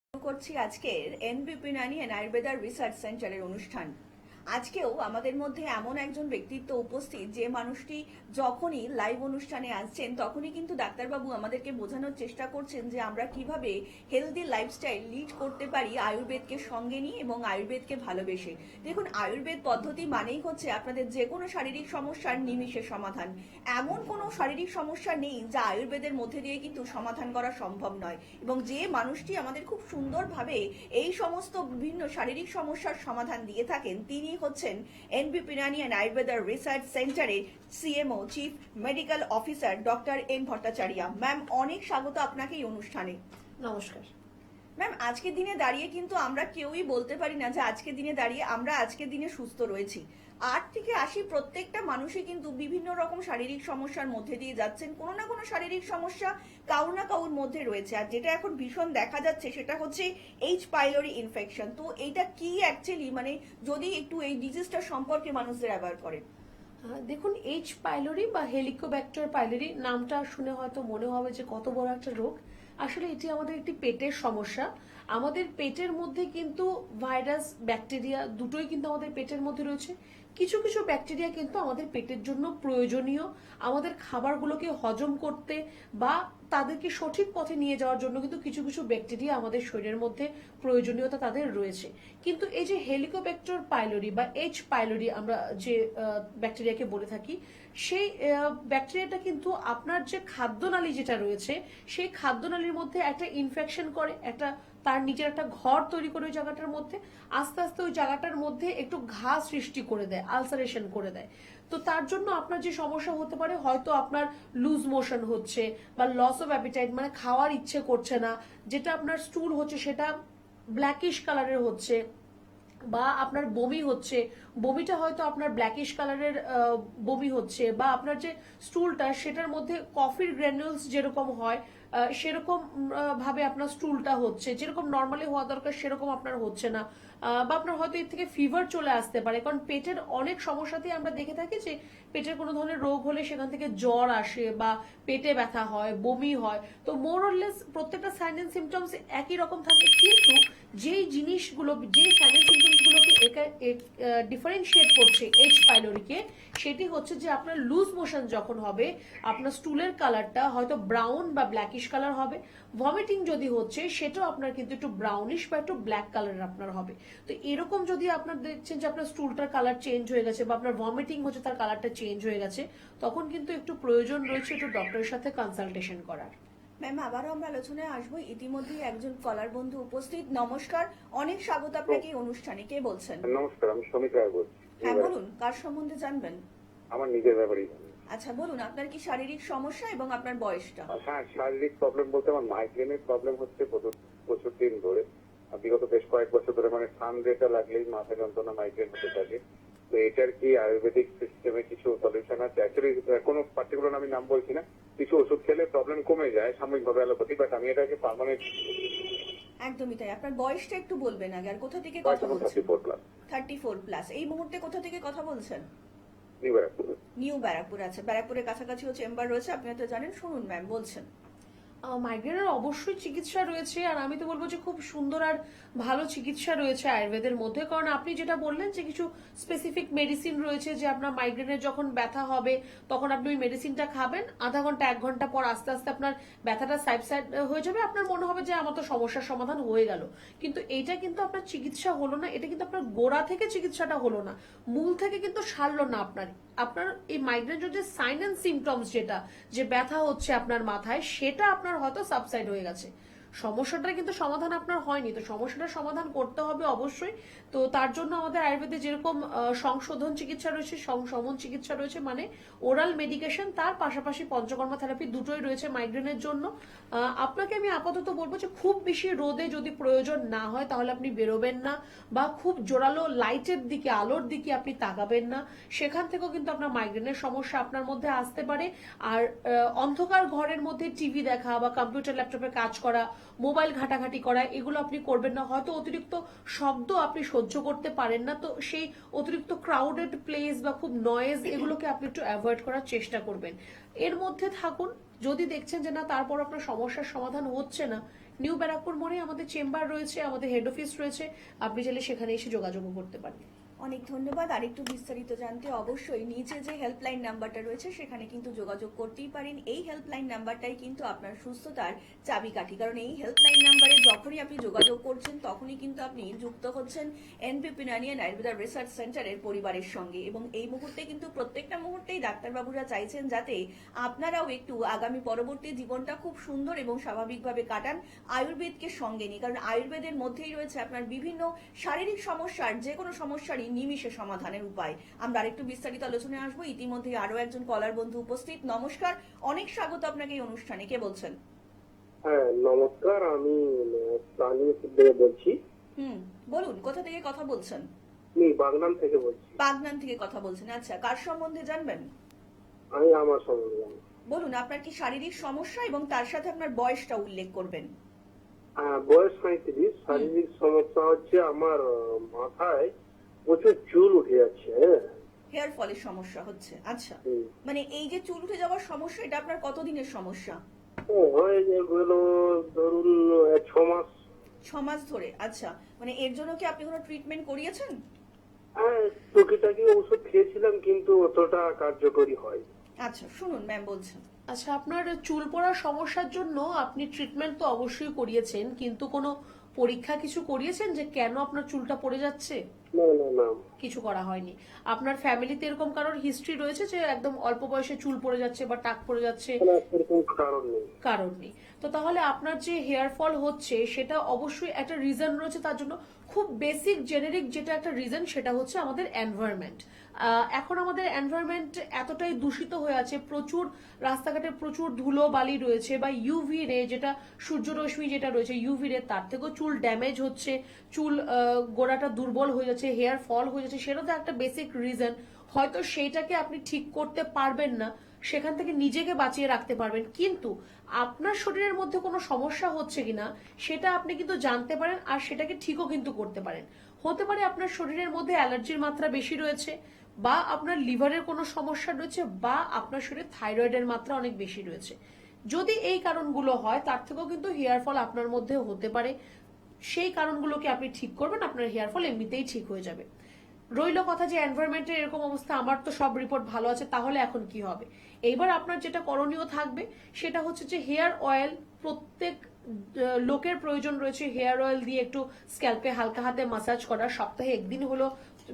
শুরু করছি আজকের এনবিপি ইউনানিয়ান আয়ুর্বেদা রিসার্চ সেন্টারের অনুষ্ঠান। আজকেও আমাদের মধ্যে এমন একজন ব্যক্তিত্ব উপস্থিত যে মানুষটি যখনই লাইভ অনুষ্ঠানে আসছেন তখনই কিন্তু ডাক্তারবাবু আমাদেরকে বোঝানোর চেষ্টা করছেন যে আমরা কিভাবে হেলদি লাইফস্টাইল লিড করতে পারি আয়ুর্বেদকে সঙ্গে নিয়ে এবং আয়ুর্বেদকে ভালোবেসে। দেখুন, আয়ুর্বেদ পদ্ধতি মানেই হচ্ছে আপনাদের যে কোনো শারীরিক সমস্যার নিমিষে সমাধান। এমন কোনো শারীরিক সমস্যা নেই যা আয়ুর্বেদের মধ্যে দিয়ে কিন্তু সমাধান করা সম্ভব নয়, এবং যে মানুষটি আমাদের খুব সুন্দরভাবে এই সমস্ত বিভিন্ন শারীরিক সমস্যার সমাধান দিয়ে থাকেন তিনি হচ্ছেন এনবিপি ইউনানিয়ান আয়ুর্বেদা রিসার্চ সেন্টারের CMO chief medical officer doctor N Bhattacharya. Ma'am, অনেক স্বাগত আপনাকে এই অনুষ্ঠানে। নমস্কার ম্যাম, আজকের দিনে দাঁড়িয়ে কিন্তু আমরা কেউই বলতে পারি না যে আজকের দিনে দাঁড়িয়ে আমরা আজকের দিনে সুস্থ রয়েছি। 8 থেকে 80 প্রত্যেকটা মানুষই কিন্তু বিভিন্ন রকম শারীরিক সমস্যার মধ্যে দিয়ে যাচ্ছেন, কোনো না কোনো শারীরিক সমস্যা কারো না কারোর মধ্যে রয়েছে। আর যেটা এখন ভীষণ দেখা যাচ্ছে সেটা হচ্ছে এইচ পাইলোরি ইনফেকশন। তো এইটা কি অ্যাকচুয়ালি, মানে যদি একটু এই ডিজিজটা সম্পর্কে মানুষদের অ্যাওয়্যার করেন। দেখুন, এইচ পাইলোরি বা হেলিকোব্যাক্টার পাইলোরি নামটা শুনে হয়তো মনে হবে যে কত বড় একটা রোগ। আসলে এটি আমাদের একটি পেটের সমস্যা। আমাদের পেটের মধ্যে কিন্তু ভাইরাস ব্যাকটেরিয়া দুটোই কিন্তু আমাদের পেটের মধ্যে রয়েছে। কিছু কিছু ব্যাকটেরিয়া কিন্তু আমাদের পেটের জন্য প্রয়োজনীয়, আমাদের খাবারগুলোকে হজম করতে বা তাদেরকে সঠিক পথে নিয়ে যাওয়ার জন্য কিন্তু কিছু কিছু ব্যাকটেরিয়া আমাদের শরীরের মধ্যে প্রয়োজনীয়তা তাদের রয়েছে। কিন্তু এই যে হেলিকোব্যাক্টার পাইলোরি বা এইচ পাইলোরি আমরা যে ব্যাকটেরিয়াকে বলে থাকি, সেই ব্যাকটেরিয়াটা কিন্তু আপনার যে খাদ্যনালী যেটা রয়েছে সেই খাদ্যনালীর মধ্যে একটা ইনফেকশন করে, একটা তার নিজের একটা ঘর তৈরি করে ওই জায়গাটার মধ্যে, আস্তে আস্তে ওই জায়গাটার মধ্যে একটু ঘা সৃষ্টি করে দেয়, আলসারেশন করে দেয়। তো তার জন্য আপনার যে সমস্যা হতে পারে, হয়তো আপনার লুজ মোশন হচ্ছে বা লস অফ অ্যাপিটাইট, মানে খাওয়ার ইচ্ছে করছে না, যেটা আপনার স্টুল হচ্ছে সেটা ব্ল্যাকিশ কালারের হচ্ছে, বা আপনার বমি হচ্ছে, বমিটা হয়তো আপনার ব্ল্যাকিশ কালারের বমি হচ্ছে, বা আপনার যে স্টুলটা সেটার মধ্যে কফির গ্র্যানুলস যেরকম হয় সেরকম ভাবে আপনার স্টুলটা হচ্ছে, যেরকম নর্মালি হওয়া দরকার সেরকম আপনার হচ্ছে না, বা আপনার হয়তো এর থেকে ফিভার চলে আসতে পারে। কারণ পেটের অনেক সমস্যাতেই আমরা দেখে থাকি যে পেটের কোনো ধরনের রোগ হলে সেখান থেকে জ্বর আসে বা পেটে ব্যথা হয়, বমি হয়। তো মোর অর লেস প্রত্যেকটা সাইন এন্ড সিমটমস একই রকম থাকে, কিন্তু যেই জিনিসগুলো, যে সাইন এন্ড সিমটমস গুলোকে ডিফারেন্সিয়েট করছে এইচ পাইলোরিকে, সেটি হচ্ছে যে আপনার লুজ মোশন যখন হবে আপনার স্টুলের কালারটা হয়তো ব্রাউন বা ব্ল্যাকিশ কালার হবে, ভমিটিং যদি হচ্ছে সেটাও আপনার কিন্তু একটু ব্রাউনিশ বা একটু ব্ল্যাক কালারের আপনার হবে। তো এরকম যদি আপনার দেখছেন যে আপনার স্টুলটার কালার চেঞ্জ হয়ে গেছে বা আপনার ভমিটিং হচ্ছে তার কালারটা চেঞ্জ হয়ে গেছে, তখন কিন্তু একটু প্রয়োজন রয়েছে একটু ডক্টরের সাথে কনসালটেশন করার। ম্যাম, আবারও আমরা আলোচনায় আসবো। ইতিমধ্যেই একজন কলার বন্ধু উপস্থিত। নমস্কার, অনেক স্বাগত আপনাকে এই অনুষ্ঠানে। কে বলছেন? নমস্কার, আমি শ্রমিক রায় বলছি। হ্যাঁ বলুন, কার সম্বন্ধে জানবেন? আমার নিজের ব্যাপারেই। আচ্ছা বলুন, আপনার কি শারীরিক সমস্যা এবং আপনার বয়সটা? হ্যাঁ, শারীরিক প্রবলেম বলতে আমার মাইগ্রেনের প্রবলেম হচ্ছে প্রচুর দিন ধরে, বিগত বেশ কয়েক বছর ধরে। মানে সানডেটা লাগলেই মাথা যন্ত্রণা, মাইগ্রেন হতে থাকে। তো এটার কি আয়ুর্বেদিক সিস্টেমে কিছু সলিউশন আছে? অ্যাকচুয়ালি কোনো পার্টিকুলার আমি নাম বলছি না, কিছু ওষুধ খেলে প্রবলেম কমে যায় সাময়িকভাবে অ্যালোপ্যাথি, বাট আমি এটাকে পার্মানেন্ট। একদমই তাই। আপনার বয়সটা একটু বলবেন আগে, আর কোথা থেকে কথা বলছেন? 34+। এই মুহূর্তে কোথা থেকে কথা বলছেন? নিউ ব্যারাকপুর। আছে, ব্যারাকপুরের কাছাকাছিও চেম্বার রয়েছে, আপনি তো জানেন। শুনুন ম্যাম বলছেন। মাইগ্রেনের অবশ্যই চিকিৎসা রয়েছে, আর আমি তো বলবো যে খুব সুন্দর আর ভালো চিকিৎসা রয়েছে আয়ুর্বেদের মধ্যে। কারণ আপনি যেটা বললেন যে কিছু স্পেসিফিক মেডিসিন রয়েছে, যে আপনার মাইগ্রেনের যখন ব্যথা হবে তখন আপনি ওই মেডিসিনটা খাবেন, আধা ঘন্টা 1 ঘন্টা পর আস্তে আস্তে আপনার ব্যথাটা সাবসাইড হয়ে যাবে, আপনার মনে হবে যে আমার তো সমস্যার সমাধান হয়ে গেল। কিন্তু এইটা কিন্তু আপনার চিকিৎসা হলো না, এটা কিন্তু আপনার গোড়া থেকে চিকিৎসাটা হলো না, মূল থেকে কিন্তু সারলো না আপনার এই মাইগ্রেন যে সাইন এন্ড সিমটমস, যেটা যে ব্যথা হচ্ছে আপনার মাথায়, সেটা আপনার হয়তো সাবসাইড হয়ে গেছে। সমস্যাটার কিন্তু সমাধান আপনার হয়নি। তো সমস্যাটার সমাধান করতে হবে অবশ্যই। তো তার জন্য আমাদের আয়ুর্বেদে যেরকম সংশোধন চিকিৎসা রয়েছে, সংশমন চিকিৎসা রয়েছে, মানে ওরাল মেডিকেশন, তার পাশাপাশি পঞ্চকর্মা থেরাপি দুটোই রয়েছে মাইগ্রেনের জন্য। আপনাকে আমি আপাতত বলবো যে খুব বেশি রোদে যদি প্রয়োজন না হয় তাহলে আপনি বেরোবেন না, বা খুব জোরালো লাইটের দিকে, আলোর দিকে আপনি তাকাবেন না। সেখান থেকেও কিন্তু আপনার মাইগ্রেনের সমস্যা আপনার মধ্যে আসতে পারে। আর অন্ধকার ঘরের মধ্যে টিভি দেখা বা কম্পিউটার ল্যাপটপে কাজ করা, মোবাইল ঘাটাঘাটি করা, এগুলো আপনি করবেন না। হয়তো অতিরিক্ত শব্দ আপনি সহ্য করতে পারেন না, তো সেই অতিরিক্ত ক্রাউডেড প্লেস বা খুব নয়েজ, এগুলোকে আপনি একটু অ্যাভয়েড করার চেষ্টা করবেন। এর মধ্যে থাকুন। যদি দেখছেন যে না, তারপর আপনার সমস্যার সমাধান হচ্ছে না, নিউ ব্যারাকপুর মোড়ে আমাদের চেম্বার রয়েছে, আমাদের হেড অফিস রয়েছে, আপনি চাইলে সেখানে এসে যোগাযোগ করতে পারেন। অনেক ধন্যবাদ। আরেকটু বিস্তারিত জানতে অবশ্যই নিচে যে হেল্পলাইন নাম্বারটা রয়েছে সেখানে কিন্তু যোগাযোগ করতেই পারেন। এই হেল্পলাইন নাম্বারটাই কিন্তু আপনার সুস্থতার চাবিকাঠি। কারণ এই হেল্পলাইন নাম্বারে যখনই আপনি যোগাযোগ করছেন তখনই কিন্তু আপনি যুক্ত হচ্ছেন এনপিপি ইউনানিয়ান আয়ুর্বেদা রিসার্চ সেন্টারের পরিবারের সঙ্গে। এবং এই মুহূর্তে কিন্তু প্রত্যেকটা মুহূর্তেই ডাক্তারবাবুরা চাইছেন যাতে আপনারাও একটু আগামী পরবর্তী জীবনটা খুব সুন্দর এবং স্বাভাবিকভাবে কাটান, আয়ুর্বেদকে সঙ্গে নিয়ে। কারণ আয়ুর্বেদের মধ্যেই রয়েছে আপনার বিভিন্ন শারীরিক সমস্যার, যে কোনো সমস্যারই নিমিষে সমাধানের উপায়। আমরা আরেকটু বিস্তারিত আলোচনায় আসবো। ইতিমধ্যে আরো একজন কলার বন্ধু উপস্থিত। নমস্কার, অনেক স্বাগত আপনাকে এই অনুষ্ঠানে। কে বলছেন? হ্যাঁ নমস্কার, আমি প্রাণী থেকে বলছি। বলুন, কোথা থেকে কথা বলছেন? আমি বাগনান থেকে বলছি। বাগনান থেকে কথা বলছেন। আচ্ছা, কার সম্বন্ধে জানবেন? আমি আমার সম্বন্ধে জানি। বলুন, আপনার কি শারীরিক সমস্যা এবং তার সাথে আপনার বয়সটা উল্লেখ করবেন। বয়স 35। শারীরিক সমস্যা হচ্ছে আমার মাথায় প্রচুর চুল উঠে যাচ্ছে। হেয়ার ফলের সমস্যা হচ্ছে। আচ্ছা, মানে এই যে চুল উঠে যাওয়ার সমস্যা, এটা আপনার কতদিনের সমস্যা? হয়ে গেল ধরুন 6 মাস। 6 মাস ধরে, আচ্ছা, মানে এর জন্য কি আপনি কোনো ট্রিটমেন্ট করিয়েছেন? হ্যাঁ, টুকিটাকি ওষুধ খেয়েছিলাম কিন্তু অতটা কার্যকরী হয়। আচ্ছা, শুনুন ম্যাম বলছেন। আচ্ছা, আপনার চুল পড়ার সমস্যার জন্য আপনি ট্রিটমেন্ট তো অবশ্যই করিয়েছেন, কিন্তু কোনো পরীক্ষা কিছু করিয়েছেন যে কেন আপনার চুলটা পড়ে যাচ্ছে? না না না, কিছু করা হয়নি। আপনার ফ্যামিলিতে এরকম কারোর হিস্ট্রি রয়েছে যে একদম অল্প বয়সে চুল পড়ে যাচ্ছে বা টাক পড়ে যাচ্ছে? না, সেরকম কারণ নেই। কারণ নেই। তো তাহলে আপনার যে হেয়ার ফল হচ্ছে সেটা অবশ্যই একটা রিজন রয়েছে তার জন্য। খুব বেসিক জেনেরিক যেটা একটা রিজন সেটা হচ্ছে আমাদের এনভায়রনমেন্ট। এখন আমাদের এনভায়রনমেন্ট এতটাই দূষিত হয়ে আছে, প্রচুর রাস্তাঘাটে প্রচুর ধুলো বালি রয়েছে, বা ইউভি রে যেটা সূর্যরশ্মি যেটা রয়েছে ইউভি রে, তার থেকেও চুল ড্যামেজ হচ্ছে, চুল গোড়াটা দুর্বল হয়ে যাচ্ছে, হেয়ার ফল হয়ে যাচ্ছে। সেটা তো একটা বেসিক রিজন। হয়তো সেইটাকে আপনি ঠিক করতে পারবেন না, সেখান থেকে নিজেকে বাঁচিয়ে রাখতে পারবেন, কিন্তু আপনার শরীরের মধ্যে কোনো সমস্যা হচ্ছে কিনা সেটা আপনি কিন্তু জানতে পারেন, আর সেটাকে ঠিকও কিন্তু করতে পারেন। হতে পারে আপনার শরীরের মধ্যে অ্যালার্জির মাত্রা বেশি রয়েছে, বা আপনার লিভারের কোনো সমস্যা রয়েছে, বা আপনার শরীরে থাইরয়েডের মাত্রা অনেক বেশি রয়েছে। যদি এই কারণগুলো হয় তার থেকেও কিন্তু হেয়ার ফল আপনার মধ্যে হতে পারে। সেই কারণগুলোকে আপনি ঠিক করবেন, আপনার হেয়ার ফল এমনিতেই ঠিক হয়ে যাবে। রইল কথা যে এনভায়রনমেন্টের এরকম অবস্থা, আমার তো সব রিপোর্ট ভালো আছে, তাহলে এখন কি হবে? এইবার আপনার যেটা করণীয় থাকবে সেটা হচ্ছে যে হেয়ার অয়েল, প্রত্যেক লোকের প্রয়োজন রয়েছে হেয়ার অয়েল দিয়ে একটু স্ক্যাল্পে হালকা হাতে মাসাজ করা। সপ্তাহে একদিন হলো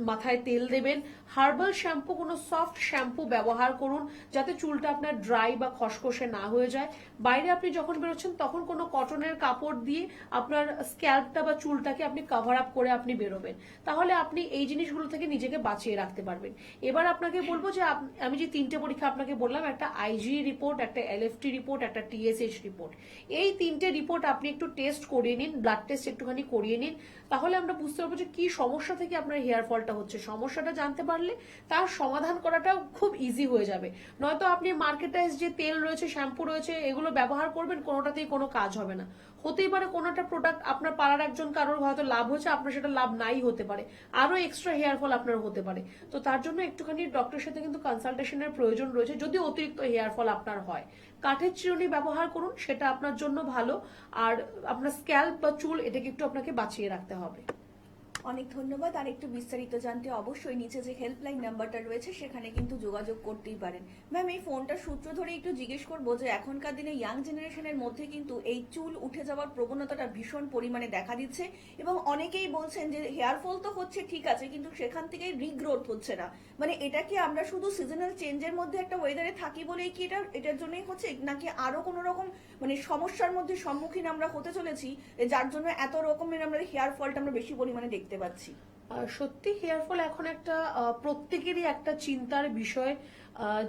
মাথায় তেল দেবেন। হার্বাল শ্যাম্পু, কোনো সফট শ্যাম্পু ব্যবহার করুন যাতে চুলটা আপনার ড্রাই বা খসখসে না হয়ে যায়। বাইরে আপনি যখন বেরোচ্ছেন তখন কোনো কটনের কাপড় দিয়ে আপনার স্ক্যাল্পটা বা চুলটাকে আপনি কভার আপ করে আপনি বেরোবেন, তাহলে আপনি এই জিনিসগুলো থেকে নিজেকে বাঁচিয়ে রাখতে পারবেন। এবার আপনাকে বলবো যে আমি যে 3টে পরীক্ষা আপনাকে বললাম, একটা আইজি রিপোর্ট, একটা এলএফটি রিপোর্ট, একটা টিএসএইচ রিপোর্ট, এই 3টে রিপোর্ট আপনি একটু টেস্ট করিয়ে নিন, ব্লাড টেস্ট একটুখানি করিয়ে নিন, তাহলে আমরা বুঝতে পারবো যে কি সমস্যা থেকে আপনার হেয়ার ফলটা হচ্ছে। সমস্যাটা জানতে পারলে তার সমাধান করাটাও খুব ইজি হয়ে যাবে। নয়তো আপনি মার্কেটাইজ যে তেল রয়েছে, শ্যাম্পু রয়েছে, এগুলো ব্যবহার করবেন, কোনোটাতেই কোনো কাজ হবে না। হতেই পারে কোনো একটা প্রোডাক্ট আপনার পাড়ার একজন কারোর হয়তো লাভ হচ্ছে, আপনার সেটা লাভ নাই হতে পারে, আরো এক্সট্রা হেয়ার ফল আপনার হতে পারে। তো তার জন্য একটুখানি ডক্টরের সাথে কিন্তু কনসালটেশনের প্রয়োজন রয়েছে যদি অতিরিক্ত হেয়ার ফল আপনার হয়। কাঠের চিরুনি ব্যবহার করুন, সেটা আপনার জন্য ভালো। আর আপনার স্ক্যাল্প বা চুল এটাকে একটু আপনাকে বাঁচিয়ে রাখতে হবে। অনেক ধন্যবাদ। আর একটু বিস্তারিত জানতে অবশ্যই নিচে যে হেল্পলাইন নাম্বারটা রয়েছে সেখানে কিন্তু যোগাযোগ করতেই পারেন। ম্যাম, এই ফোনটার সূত্র ধরে একটু জিজ্ঞেস করবো যে এখনকার দিনে ইয়াং জেনারেশনের মধ্যে কিন্তু এই চুল উঠে যাওয়ার প্রবণতাটা ভীষণ পরিমাণে দেখা দিচ্ছে, এবং অনেকেই বলছেন যে হেয়ার ফল তো হচ্ছে ঠিক আছে, কিন্তু সেখান থেকে রিগ্রোথ হচ্ছে না। মানে এটা কি আমরা শুধু সিজনাল চেঞ্জের মধ্যে একটা ওয়েদারে থাকি বলেই কি এটার জন্যই হচ্ছে, নাকি আরো কোনো রকম মানে সমস্যার মধ্যে সম্মুখীন আমরা হতে চলেছি যার জন্য এত রকমের আমরা হেয়ার ফলটা আমরা বেশি পরিমাণে দেখতে পাচ্ছি? সত্যি হেয়ার ফল এখন একটা প্রত্যেকেরই একটা চিন্তার বিষয়।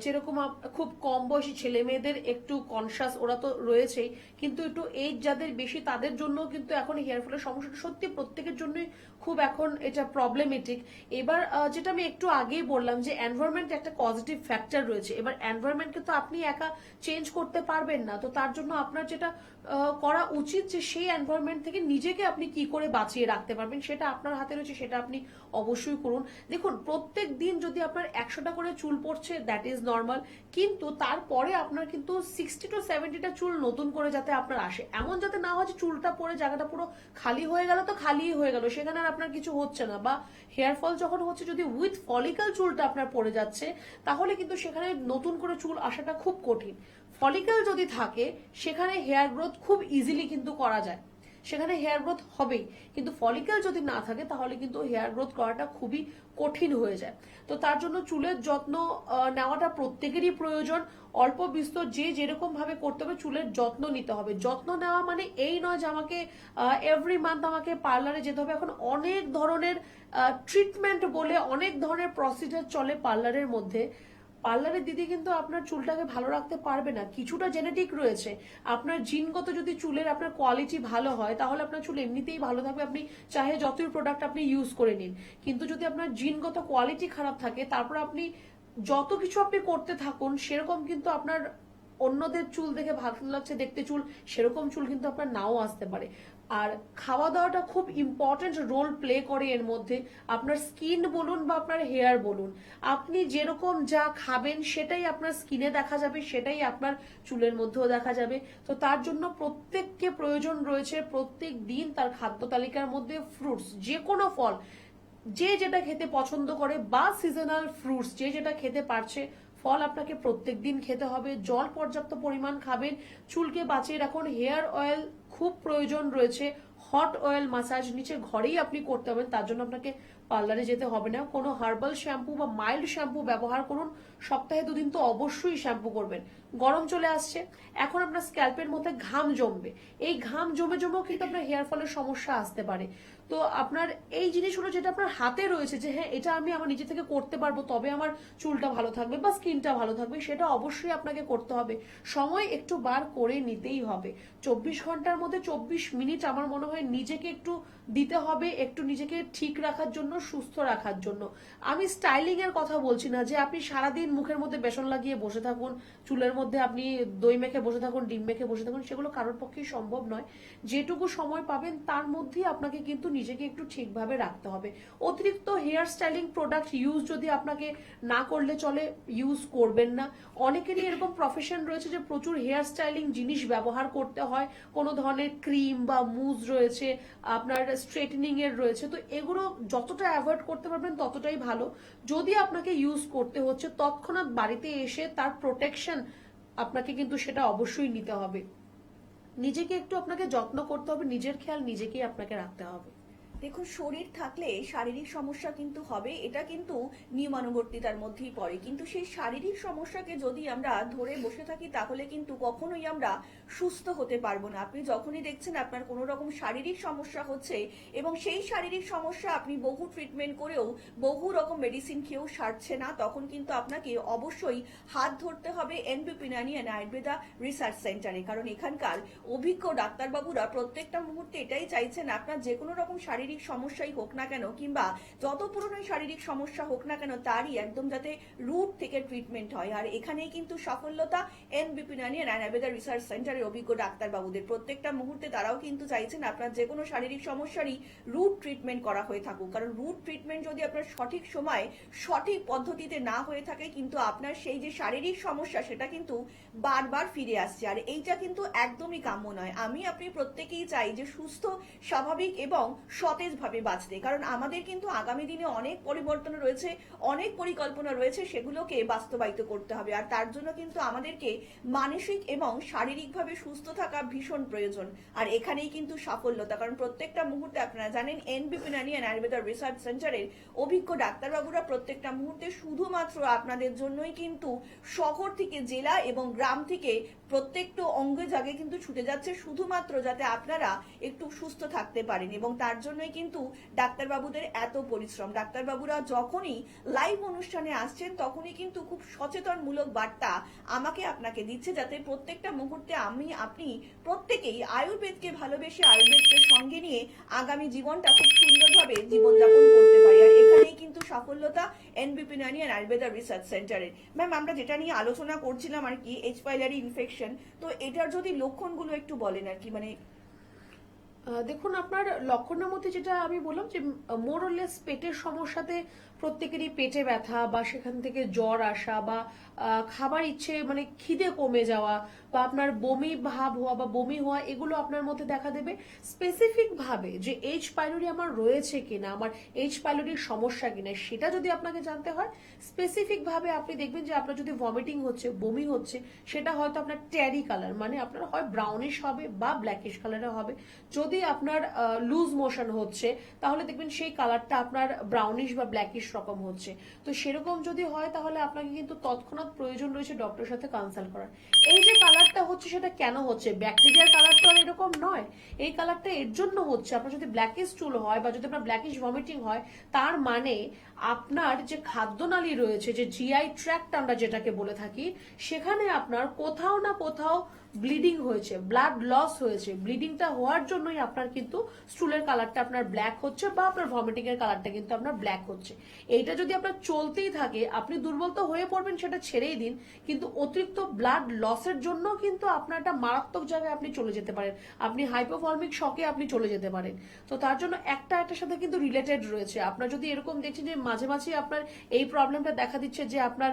যেরকম খুব কম বয়সী ছেলে মেয়েদের একটু কনসাস ওরা তো রয়েছেই, কিন্তু একটু এজ যাদের বেশি তাদের জন্য কিন্তু এখন হেয়ার ফলের সমস্যাটা সত্যি প্রত্যেকের জন্যই খুব এখন এটা প্রবলেমেটিক। এবার যেটা আমি একটু আগেই বললাম যে এনভায়রনমেন্ট একটা পজিটিভ ফ্যাক্টর রয়েছে। এবার এনভায়রনমেন্টকে তো আপনি একা চেঞ্জ করতে পারবেন না, তো তার জন্য আপনার যেটা করা উচিত যে সেই এনভায়রনমেন্ট থেকে নিজেকে আপনি কি করে বাঁচিয়ে রাখতে পারবেন সেটা আপনার হাতে রয়েছে, সেটা আপনি অবশ্যই করুন। দেখুন, প্রত্যেক দিন যদি আপনার 100টা করে চুল পড়ছে দ্যাট ইজ নর্মাল, কিন্তু তারপরে আপনার কিন্তু 60 to 70টা চুল নতুন করে যাতে আপনার আসে, এমন যাতে না হয় যে চুলটা পরে জায়গাটা পুরো খালি হয়ে গেল তো খালিই হয়ে গেল, সেখানে আর আপনার কিছু হচ্ছে না। বা হেয়ার ফল যখন হচ্ছে যদি উইথ ফলিকল চুলটা আপনার পড়ে যাচ্ছে, তাহলে কিন্তু সেখানে নতুন করে চুল আসাটা খুব কঠিন। ফলিকল যদি থাকে সেখানে হেয়ার গ্রোথ খুব ইজিলি কিন্তু করা যায়, সেখানে হেয়ার গ্রোথ হবেই। কিন্তু ফলিকল যদি না থাকে তাহলে কিন্তু হেয়ার গ্রোথ করাটা খুবই কঠিন হয়ে যায়। তো তার জন্য চুলের যত্ন নেওয়াটা প্রত্যেকেরই প্রয়োজন। অল্প বিস্তর যে যেরকম ভাবে করতে হবে চুলের যত্ন নিতে হবে। যত্ন নেওয়া মানে এই নয় যে আমাকে এভরি মান্থ আমাকে পার্লারে যেতে হবে। এখন অনেক ধরনের ট্রিটমেন্ট বলে অনেক ধরনের প্রসিজার চলে পার্লারের মধ্যে। পার্লারের দিদি কিন্তু আপনার চুলটাকে ভালো রাখতে পারবে না। কিছুটা জেনেটিক রয়েছে, আপনার জিনগত যদি চুলের আপনার কোয়ালিটি ভালো হয় তাহলে আপনার চুল এমনিতেই ভালো থাকবে, আপনি চাহে যতই প্রোডাক্ট আপনি ইউজ করে নিন। কিন্তু যদি আপনার জিনগত কোয়ালিটি খারাপ থাকে তারপর আপনি যত কিছু আপনি করতে থাকুন সেরকম কিন্তু আপনার অন্যদের চুল দেখে ভালো লাগছে দেখতে চুল, সেরকম চুল কিন্তু আপনার নাও আসতে পারে। আর খাওয়া দাওয়াটা খুব ইম্পর্টেন্ট রোল প্লে করে এর মধ্যে। আপনার স্কিন বলুন বা আপনার হেয়ার বলুন, আপনি যেরকম যা খাবেন সেটাই আপনার স্কিনে দেখা যাবে, সেটাই আপনার চুলের মধ্যেও দেখা যাবে। তো তার জন্য প্রত্যেককে প্রয়োজন রয়েছে প্রত্যেক দিন তার খাদ্য তালিকার মধ্যে ফ্রুটস, যে কোনো ফল যে যেটা খেতে পছন্দ করে, বা সিজনাল ফ্রুটস যে যেটা খেতে পারছে, ফল আপনাকে প্রত্যেকদিন খেতে হবে। জল পর্যাপ্ত পরিমাণ খাবেন, চুলকে বাঁচিয়ে রাখুন। হেয়ার অয়েল খুব প্রয়োজন রয়েছে, হট অয়েল মাসাজ নিচে ঘরেই আপনি করতে হবেন, তার জন্য আপনাকে পার্লারে যেতে হবে না। কোনো হার্বাল শ্যাম্পু বা মাইল্ড শ্যাম্পু ব্যবহার করুন, সপ্তাহে 2 দিন তো অবশ্যই শ্যাম্পু করবেন। গরম চলে আসছে, এখন আপনার স্ক্যাল্পের মধ্যে ঘাম জমবে, এই ঘাম জমে জমেও কিন্তু আপনার হেয়ার ফলের সমস্যা আসতে পারে। তো আপনার এই জিনিসগুলো যেটা আপনার হাতে রয়েছে, যে হ্যাঁ এটা আমি আমার নিজে থেকে করতে পারবো তবে আমার চুলটা ভালো থাকবে বা স্কিনটা ভালো থাকবে, সেটা অবশ্যই আপনাকে করতে হবে। সময় একটু বার করে নিতেই হবে। 24 ঘন্টার মধ্যে 24 মিনিট আমার মনে হয় নিজেকে একটু দিতে হবে, একটু নিজেকে ঠিক রাখার জন্য, সুস্থ রাখার জন্য। আমি স্টাইলিং এর কথা বলছি না যে আপনি সারাদিন মুখের মধ্যে বেসন লাগিয়ে বসে থাকুন, চুলের মধ্যে আপনি দই মেখে বসে থাকুন, ডিম মেখে বসে থাকুন, সেগুলো কারোর পক্ষেই সম্ভব নয়। যেটুকু সময় পাবেন তার মধ্যেই আপনাকে কিন্তু নিজেকে একটু ঠিকভাবে রাখতে হবে। অতিরিক্ত হেয়ার স্টাইলিং প্রোডাক্ট ইউজ যদি আপনাকে না করলে চলে, ইউজ করবেন না। অনেকেরই এরকম প্রফেশন রয়েছে যে প্রচুর হেয়ার স্টাইলিং জিনিস ব্যবহার করতে হয়, কোনো ধরনের ক্রিম বা মুজ রয়েছে, আপনার স্ট্রেটনিং এর রয়েছে, তো এগুলো যতটা অ্যাভয়েড করতে পারবেন ততটাই ভালো। যদি আপনাকে ইউজ করতে হচ্ছে, তৎক্ষণাৎ বাড়িতে এসে তার প্রোটেকশন আপনাকে কিন্তু সেটা অবশ্যই নিতে হবে। নিজেকে একটু আপনাকে যত্ন করতে হবে, নিজের খেয়াল নিজেকেই আপনাকে রাখতে হবে। দেখুন, শরীর থাকলে শারীরিক সমস্যা কিন্তু হবে, এটা কিন্তু নিয়মানুবর্তিতার মধ্যেই পড়ে। কিন্তু সেই শারীরিক সমস্যাকে যদি আমরা ধরে বসে থাকি তাহলে কিন্তু কখনোই আমরা সুস্থ হতে পারবো না। আপনি যখনই দেখছেন আপনার কোনো রকম শারীরিক সমস্যা হচ্ছে এবং সেই শারীরিক সমস্যা আপনি বহু ট্রিটমেন্ট করেও, বহু রকম মেডিসিন খেয়েও সারছে না, তখন কিন্তু আপনাকে অবশ্যই হাত ধরতে হবে এনবিপি ইউনানি অ্যান্ড আয়ুর্বেদা রিসার্চ সেন্টারে। কারণ এখানকার অভিজ্ঞ ডাক্তারবাবুরা প্রত্যেকটা মুহূর্তে এটাই চাইছেন আপনার যে কোনো রকম শারীরিক সমস্যাই হোক না কেন, কিংবা যত পুরনো শারীরিক সমস্যা হোক না কেন, তারই একদম যাতে রুট থেকে ট্রিটমেন্ট হয়। আর এখানেই কিন্তু সাফল্যতা NBP Unani and Ayurveda research সেন্টারের অভিজ্ঞ ডাক্তারবাবুদের। প্রত্যেকটা মুহূর্তে তারাও কিন্তু চাইছেন আপনার যে কোনো শারীরিক সমস্যারই রুট ট্রিটমেন্ট করা হয়ে থাকুক। কারণ রুট ট্রিটমেন্ট যদি আপনার সঠিক সময় সঠিক পদ্ধতিতে না হয়ে থাকে, কিন্তু আপনার সেই যে শারীরিক সমস্যা সেটা কিন্তু বারবার ফিরে আসছে। আর এইটা কিন্তু একদমই কাম্য নয়। আপনি প্রত্যেকেই চাই যে সুস্থ, স্বাভাবিক এবং সতেজভাবে বাঁচতে। কারণ আমাদের কিন্তু আগামী দিনে অনেক পরিবর্তন রয়েছে, অনেক পরিকল্পনা রয়েছে, সেগুলোকে বাস্তবায়িত করতে হবে। আর তার জন্য কিন্তু আমাদেরকে মানসিক এবং শারীরিকভাবে সুস্থ থাকা ভীষণ প্রয়োজন। আর এখানেই কিন্তু সাফল্যতা। কারণ প্রত্যেকটা মুহূর্তে আপনারা জানেন এনবিপি ইউনানি অ্যান্ড আয়ুর্বেদা রিসার্চ সেন্টারের অভিজ্ঞ ডাক্তারবাবুরা প্রত্যেকটা মুহূর্তে শুধুমাত্র আপনাদের জন্যই কিন্তু শহর থেকে জেলা এবং গ্রাম থেকে প্রত্যেকটা অঙ্গে জাগে কিন্তু ছুটে যাচ্ছে, শুধুমাত্র যাতে আপনারা একটু সুস্থ থাকতে পারেন। এবং তার জন্যই কিন্তু ডাক্তারবাবুদের এত পরিশ্রম। ডাক্তারবাবুরা যখনই লাইভ অনুষ্ঠানে আসছেন তখনই কিন্তু খুব সচেতনমূলক বার্তা আমাকে আপনাকে দিচ্ছে, যাতে প্রত্যেকটা মুহূর্তে আপনি প্রত্যেকেই আয়ুর্বেদকে ভালোবেসে, আয়ুর্বেদকে সঙ্গে নিয়ে আগামী জীবনটা খুব সুন্দরভাবে জীবনযাপন করতে পারি। আর এখানেই কিন্তু সাফল্যতা NBP Unani and Ayurveda research সেন্টারের। ম্যাম, আমরা যেটা নিয়ে আলোচনা করছিলাম আর কি, এইচ পাইলারি ইনফেকশন, তো এটার যদি লক্ষণগুলো একটু বলেন আর কি। মানে দেখুন, আপনার লক্ষণের মধ্যে যেটা আমি বললাম যে মোরলেস পেটের সমস্যাতে প্রত্যেকেরই পেটে ব্যথা বা সেখান থেকে জ্বর আসা বা খাবার ইচ্ছে মানে খিদে কমে যাওয়া বা আপনার বমি ভাব হওয়া বা বমি হওয়া, এগুলো আপনার মধ্যে দেখা দেবে। স্পেসিফিক ভাবে যে এইচ পাইলোরি আমার রয়েছে কিনা, আমার এইচ পাইলোরির সমস্যা কিনা, সেটা যদি আপনাকে জানতে হয়, স্পেসিফিক ভাবে আপনি দেখবেন যে আপনার যদি ভমিটিং হচ্ছে, বমি হচ্ছে, সেটা হয়তো আপনার ট্যারি কালার, মানে আপনার হয় ব্রাউনিশ হবে বা ব্ল্যাকিশ কালারে হবে। যদি আপনার লুজ মোশন হচ্ছে তাহলে দেখবেন সেই কালারটা আপনার ব্রাউনিশ বা ব্ল্যাকিশ রকম হচ্ছে। তো সেরকম যদি হয় তাহলে আপনাকে কিন্তু তৎক্ষণাৎ প্রয়োজন রয়েছে ডক্টরের সাথে কনসাল্ট করার। এই যে কালারটা হচ্ছে সেটা কেন হচ্ছে? ব্যাকটেরিয়ার কালার তো আর এরকম নয়। এই কালারটা এর জন্য হচ্ছে, আপনার যদি ব্ল্যাকিশ চুল হয় বা যদি আপনার ব্ল্যাকিশ ভমিটিং হয়, তার মানে আপনার যে খাদ্যনালী রয়েছে, যে জিআই ট্র্যাক্ট আমরা যেটাকে বলে থাকি, সেখানে আপনার কোথাও না কোথাও ব্লিডিং হয়েছে, ব্লাড লস হয়েছে। ব্লিডিংটা হওয়ার জন্যই আপনার কিন্তু স্টুলের কালারটা আপনার ব্ল্যাক হচ্ছে বা আপনার ভমিটিং এর কালারটা কিন্তু আপনার ব্ল্যাক হচ্ছে। এইটা যদি আপনার চলতেই থাকে, আপনি দুর্বল তো হয়ে পড়বেন, সেটা ছেড়েই দিন, কিন্তু অতিরিক্ত ব্লাড লসের জন্য কিন্তু আপনার একটা মারাত্মক জায়গায় আপনি চলে যেতে পারেন, আপনি হাইপোভলমিক শকে আপনি চলে যেতে পারেন। তো তার জন্য একটার সাথে কিন্তু রিলেটেড রয়েছে। আপনার যদি এরকম দেখছেন যে মাঝে মাঝে আপনার এই প্রবলেমটা দেখা দিচ্ছে যে আপনার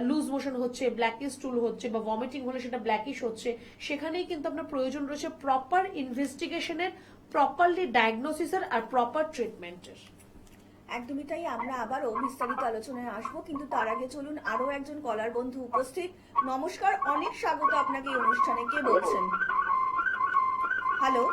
লুজ মোশন হচ্ছে, ব্ল্যাকিশ স্টুল হচ্ছে, বা ভমিটিং হলে সেটা ব্ল্যাকিশ হচ্ছে, সেখানেই কিন্তু আপনার প্রয়োজন রয়েছে প্রপার ইনভেস্টিগেশনের, প্রপারলি ডায়াগনোসিসের আর প্রপার ট্রিটমেন্টের। একদমই তাই। আমরা আবারও বিস্তারিত আলোচনায় আসবো, কিন্তু তার আগে চলুন আরো একজন কলার বন্ধু উপস্থিত। নমস্কার, অনেক স্বাগত আপনাকে এই অনুষ্ঠানে। কে বলছেন? হ্যালো।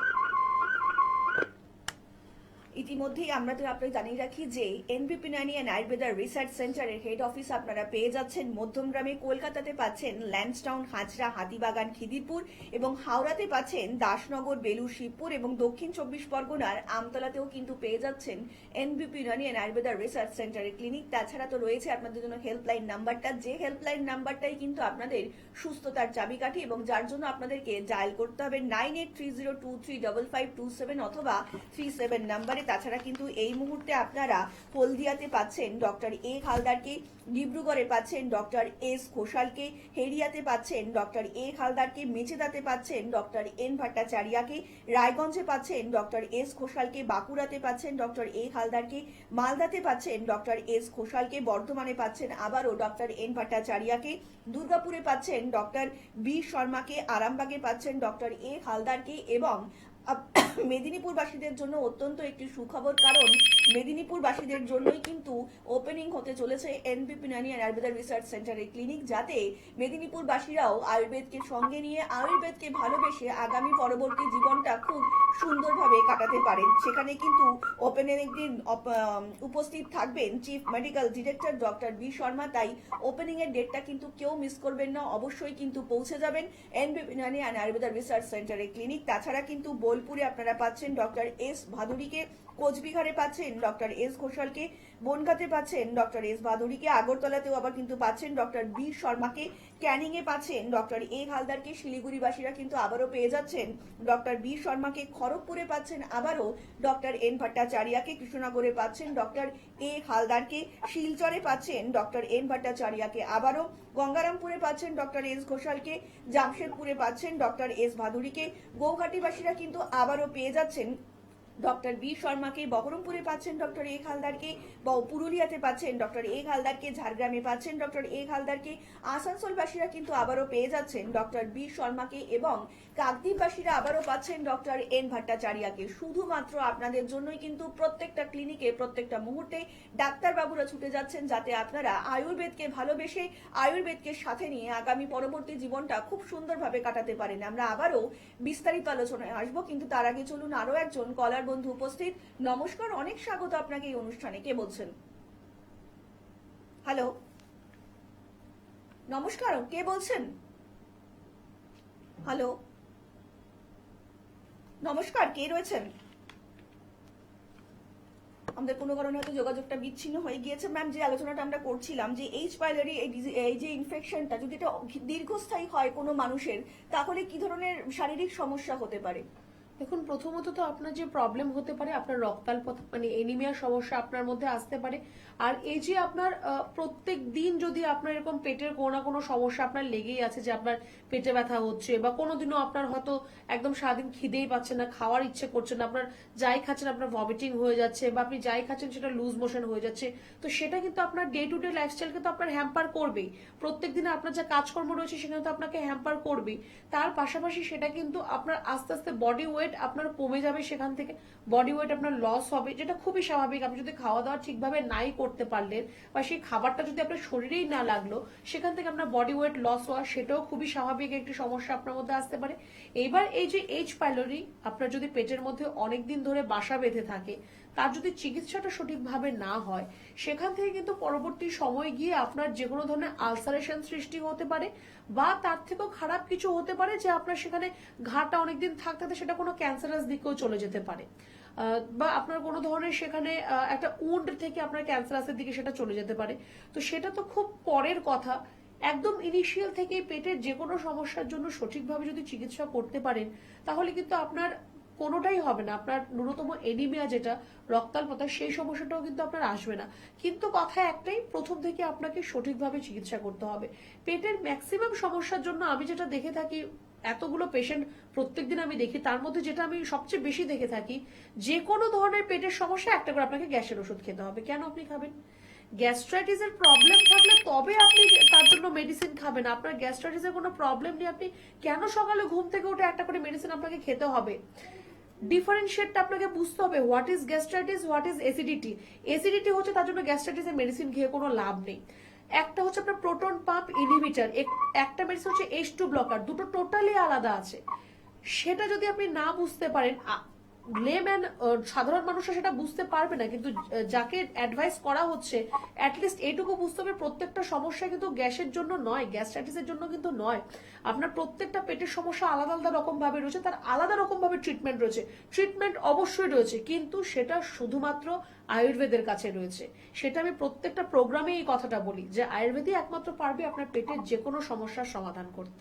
ইতিমধ্যেই আমরা তো আপনাকে জানিয়ে রাখি যে এনবিপি নানি অ্যান্ড আয়ুর্বেদা রিসার্চ সেন্টারের হেড অফিস আপনারা পেয়ে যাচ্ছেন মধ্যমগ্রামে, কলকাতাতে পাচ্ছেন ল্যান্সটাউন, হাজরা, হাতিবাগান, খিদিরপুর, এবং হাওড়াতে পাচ্ছেন দাসনগর, বেলুর, শিবপুর, এবং দক্ষিণ 24 পরগনার আমতলাতেও কিন্তু পেয়ে যাচ্ছেন এনবিপি নানি অ্যান্ড আয়ুর্বেদা রিসার্চ সেন্টারের ক্লিনিক। তাছাড়া তো রয়েছে আপনাদের জন্য হেল্পলাইন নাম্বারটা, যে হেল্পলাইন নাম্বারটাই কিন্তু আপনাদের সুস্থতার চাবিকাঠি, এবং যার জন্য আপনাদেরকে ডায়াল করতে হবে 9830235527 অথবা 37 নাম্বারে। তাছাড়া কিন্তু এই মুহূর্তে আপনারা হলদিয়াতে পাচ্ছেন ডক্টর এ হালদারকে, ডিব্রুগড়ে পাচ্ছেন ডক্টর এস ঘোষালকে, হেরিয়াতে পাচ্ছেন ডক্টর এ হালদারকে, মেচেদাতে পাচ্ছেন ডক্টর এন ভট্টাচার্যকে, রায়গঞ্জে পাচ্ছেন ডক্টর এস ঘোষালকে, বাঁকুড়াতে পাচ্ছেন ডক্টর এ হালদারকে, মালদাতে পাচ্ছেন ডক্টর এস ঘোষালকে, বর্ধমানে পাচ্ছেন আবারও ডক্টর এন ভট্টাচার্যকে, দুর্গাপুরে পাচ্ছেন ডক্টর বি শর্মাকে, আরামবাগে পাচ্ছেন ডক্টর এ হালদারকে, এবং মেদিনীপুরবাসীদের জন্য অত্যন্ত একটি সুখবর, কারণ মেদিনীপুরবাসীদের জন্যই কিন্তু ওপেনিং হতে চলেছে এনবিপি নানি অ্যান্ড আয়ুর্বেদা রিসার্চ সেন্টারের ক্লিনিক, যাতে মেদিনীপুরবাসীরাও আয়ুর্বেদকে সঙ্গে নিয়ে, আয়ুর্বেদকে ভালোবেসে আগামী পরবর্তী জীবনটা খুব সুন্দরভাবে কাটাতে পারেন। সেখানে কিন্তু ওপেনিং দিন উপস্থিত থাকবেন chief medical director doctor B Sharma. তাই ওপেনিং এর ডেটটা কিন্তু কেউ মিস করবেন না, অবশ্যই কিন্তু পৌঁছে যাবেন এনবিপি নানি অ্যান্ড আয়ুর্বেদা রিসার্চ সেন্টারের ক্লিনিক। তাছাড়া কিন্তু বোলপুরে আপনারা পাচ্ছেন ডক্টর এস ভাদুরীকে, কোচবিহারে পাচ্ছেন ডক্টর এস ঘোষালকে, বনগাঁতে পাচ্ছেন ডক্টর এস ভাদুরীকে, আগরতলাতেও আবার কিন্তু পাচ্ছেন ডক্টর বি শর্মাকে, ক্যানিং এ পাচ্ছেন ডক্টর এ হালদারকে, শিলিগুড়িবাসীরা কিন্তু আবারও পেয়ে যাচ্ছেন ডক্টর বি শর্মাকে, খড়গপুরে পাচ্ছেন আবারও ডক্টর এন ভট্টাচার্যকে, কৃষ্ণনগরে পাচ্ছেন ডক্টর এ হালদারকে, শিলচরে পাচ্ছেন ডক্টর এন ভট্টাচার্যকে আবারও, গঙ্গারামপুরে পাচ্ছেন ডক্টর এস ঘোষালকে, জামশেদপুরে পাচ্ছেন ডক্টর এস ভাদুরীকে, গৌহাটিবাসীরা কিন্তু আবারও পেয়ে যাচ্ছেন ডক্টর বি শর্মাকে, বহরমপুরে পাচ্ছেন ডক্টর এ হালদারকে, পুরুলিয়াতে পাচ্ছেন ডক্টর এ হালদারকে, ঝাড়গ্রামে পাচ্ছেন ডক্টর এ হালদারকে, আসানসোলবাসীরা কিন্তু আবারও পেয়ে যাচ্ছেন ডক্টর বি শর্মাকে, এবং কাকদ্বীপবাসীরা আবারও পাচ্ছেন ডক্টর এন ভট্টাচার্যকে। শুধুমাত্র আপনাদের জন্যই কিন্তু প্রত্যেকটা ক্লিনিকে, প্রত্যেকটা মুহূর্তে ডাক্তারবাবুরা ছুটে যাচ্ছেন, যাতে আপনারা আয়ুর্বেদকে ভালোবেসে, আয়ুর্বেদকে সাথে নিয়ে আগামী পরবর্তী জীবনটা খুব সুন্দরভাবে কাটাতে পারেন। আমরা আবারও বিস্তারিত আলোচনায় আসবো, কিন্তু তার আগে চলুন আরো একজন কলার বন্ধু উপস্থিত। নমস্কার, অনেক স্বাগত আপনাকে এই অনুষ্ঠানে। কে বলছেন? হ্যালো, নমস্কার, কে বলছেন? হ্যালো, নমস্কার, কে রয়েছেন? আমাদের কোনো কারণে হয়তো যোগাযোগটা বিচ্ছিন্ন হয়ে গিয়েছে। ম্যাম, যে আলোচনাটা আমরা করছিলাম যে এইচ পাইলোরি, এই যে ইনফেকশনটা যদি এটা দীর্ঘস্থায়ী হয় কোনো মানুষের, তাহলে কি ধরনের শারীরিক সমস্যা হতে পারে? দেখুন, প্রথমত তো আপনার যে প্রবলেম হতে পারে, আপনার রক্তাল্পতা মানে এনিমিয়ার সমস্যা আপনার মধ্যে আসতে পারে। আর এই যে আপনার প্রত্যেক দিন যদি আপনার এরকম পেটের কোনো না কোনো সমস্যা আপনার লেগেই আছে, যে আপনার পেটে ব্যথা হচ্ছে, বা কোনোদিনও আপনার হয়তো একদম সারাদিন খিদেই পাচ্ছে না, খাওয়ার ইচ্ছে করছে না, আপনার যাই খাচ্ছেন আপনার ভমিটিং হয়ে যাচ্ছে, বা আপনি যাই খাচ্ছেন সেটা লুজ মোশন হয়ে যাচ্ছে, তো সেটা কিন্তু আপনার ডে টু ডে লাইফস্টাইলকে তো আপনার হ্যাম্পার করবেই। প্রত্যেক দিনে আপনার যা কাজকর্ম রয়েছে সেখানে তো আপনাকে হ্যাম্পার করবেই। তার পাশাপাশি সেটা কিন্তু আপনার আস্তে আস্তে বডি ওয়েট আপনার কমে যাবে, সেখান থেকে বডি ওয়েট আপনার লস হবে, যেটা খুবই স্বাভাবিক। আপনি যদি খাওয়া দাওয়া ঠিকভাবে নাই করতে পারলেন, বা সেই খাবারটা যদি আপনার শরীরেই না লাগলো, সেখান থেকে আপনার বডি ওয়েট লস হওয়া, সেটাও খুবই স্বাভাবিক একটি সমস্যা আপনার মধ্যে আসতে পারে। এবার এই যে এইচ পাইলোরি আপনার যদি পেটের মধ্যে অনেকদিন ধরে বাসা বেঁধে থাকে, তার যদি চিকিৎসাটা সঠিকভাবে না হয়, সেখান থেকে কিন্তু পরবর্তী সময় গিয়ে আপনার যে কোনো ধরনের আলসারেশন সৃষ্টি হতে পারে, বা তার থেকেও খারাপ কিছু হতে পারে, যে আপনার সেখানে ঘাটা অনেকদিন থাকতে সেটা কোনো ক্যান্সারাস দিকেও চলে যেতে পারে। বা আপনার কোনো ধরনের সেখানে একটা উন্ড থেকে আপনার ক্যান্সারাসের দিকে সেটা চলে যেতে পারে। তো সেটা তো খুব পরের কথা। একদম ইনিশিয়াল থেকে পেটের যে কোনো সমস্যার জন্য সঠিকভাবে যদি চিকিৎসা করতে পারেন তাহলে কিন্তু আপনার কোনোটাই হবে না। আপনার ন্যূনতম এনিমিয়া যেটা রক্তাল্পতা সেই সমস্যাটাও কিন্তু আপনার আসবে না। কিন্তু কথা একটাই, প্রথম থেকে আপনাকে সঠিকভাবে চিকিৎসা করতে হবে। পেটের ম্যাক্সিমাম সমস্যার জন্য আমি যেটা দেখে থাকি, এতগুলো পেশেন্ট প্রত্যেকদিন আমি দেখি, তার মধ্যে যেটা আমি সবচেয়ে বেশি দেখে থাকি, যে কোনো ধরনের পেটের সমস্যা একটা করে আপনাকে গ্যাসের ওষুধ খেতে হবে। কেন আপনি খাবেন? গ্যাস্ট্রাইটিসের প্রবলেম থাকলে তবে আপনি তার জন্য মেডিসিন খাবেন। আপনার গ্যাস্ট্রাইটিসের কোনো প্রবলেম নেই, আপনি কেন সকালে ঘুম থেকে উঠে একটা করে মেডিসিন আপনাকে খেতে হবে? ডিফারেন্সিয়েটটা আপনাকে বুঝতে হবে, what is gastritis, what is acidity. Acidity হচ্ছে তার জন্য গ্যাস্ট্রাইটিসের মেডিসিন খেয়ে কোনো লাভ নেই। একটা হচ্ছে আপনার প্রোটন পাম্প ইনহিবিটর, একটা মেডিসিন হচ্ছে H2 ব্লকার, দুটো টোটালি আলাদা আছে। সেটা যদি আপনি না বুঝতে পারেন, লেম্যান সাধারণ মানুষরা সেটা বুঝতে পারবে না, কিন্তু যাকে অ্যাডভাইস করা হচ্ছে অ্যাটলিস্ট এইটুকু বুঝতে হবে প্রত্যেকটা সমস্যা কিন্তু গ্যাসের জন্য নয়, গ্যাস্ট্রাইটিসের জন্য কিন্তু নয়। আপনার প্রত্যেকটা পেটের সমস্যা আলাদা আলাদা রকম ভাবে রয়েছে, তার আলাদা রকম ভাবে ট্রিটমেন্ট রয়েছে। ট্রিটমেন্ট অবশ্যই রয়েছে, কিন্তু সেটা শুধুমাত্র আয়ুর্বেদের কাছে রয়েছে। সেটা আমি প্রত্যেকটা প্রোগ্রামে এই কথাটা বলি যে আয়ুর্বেদই একমাত্র পারবে আপনার পেটের যে কোনো সমস্যার সমাধান করতে।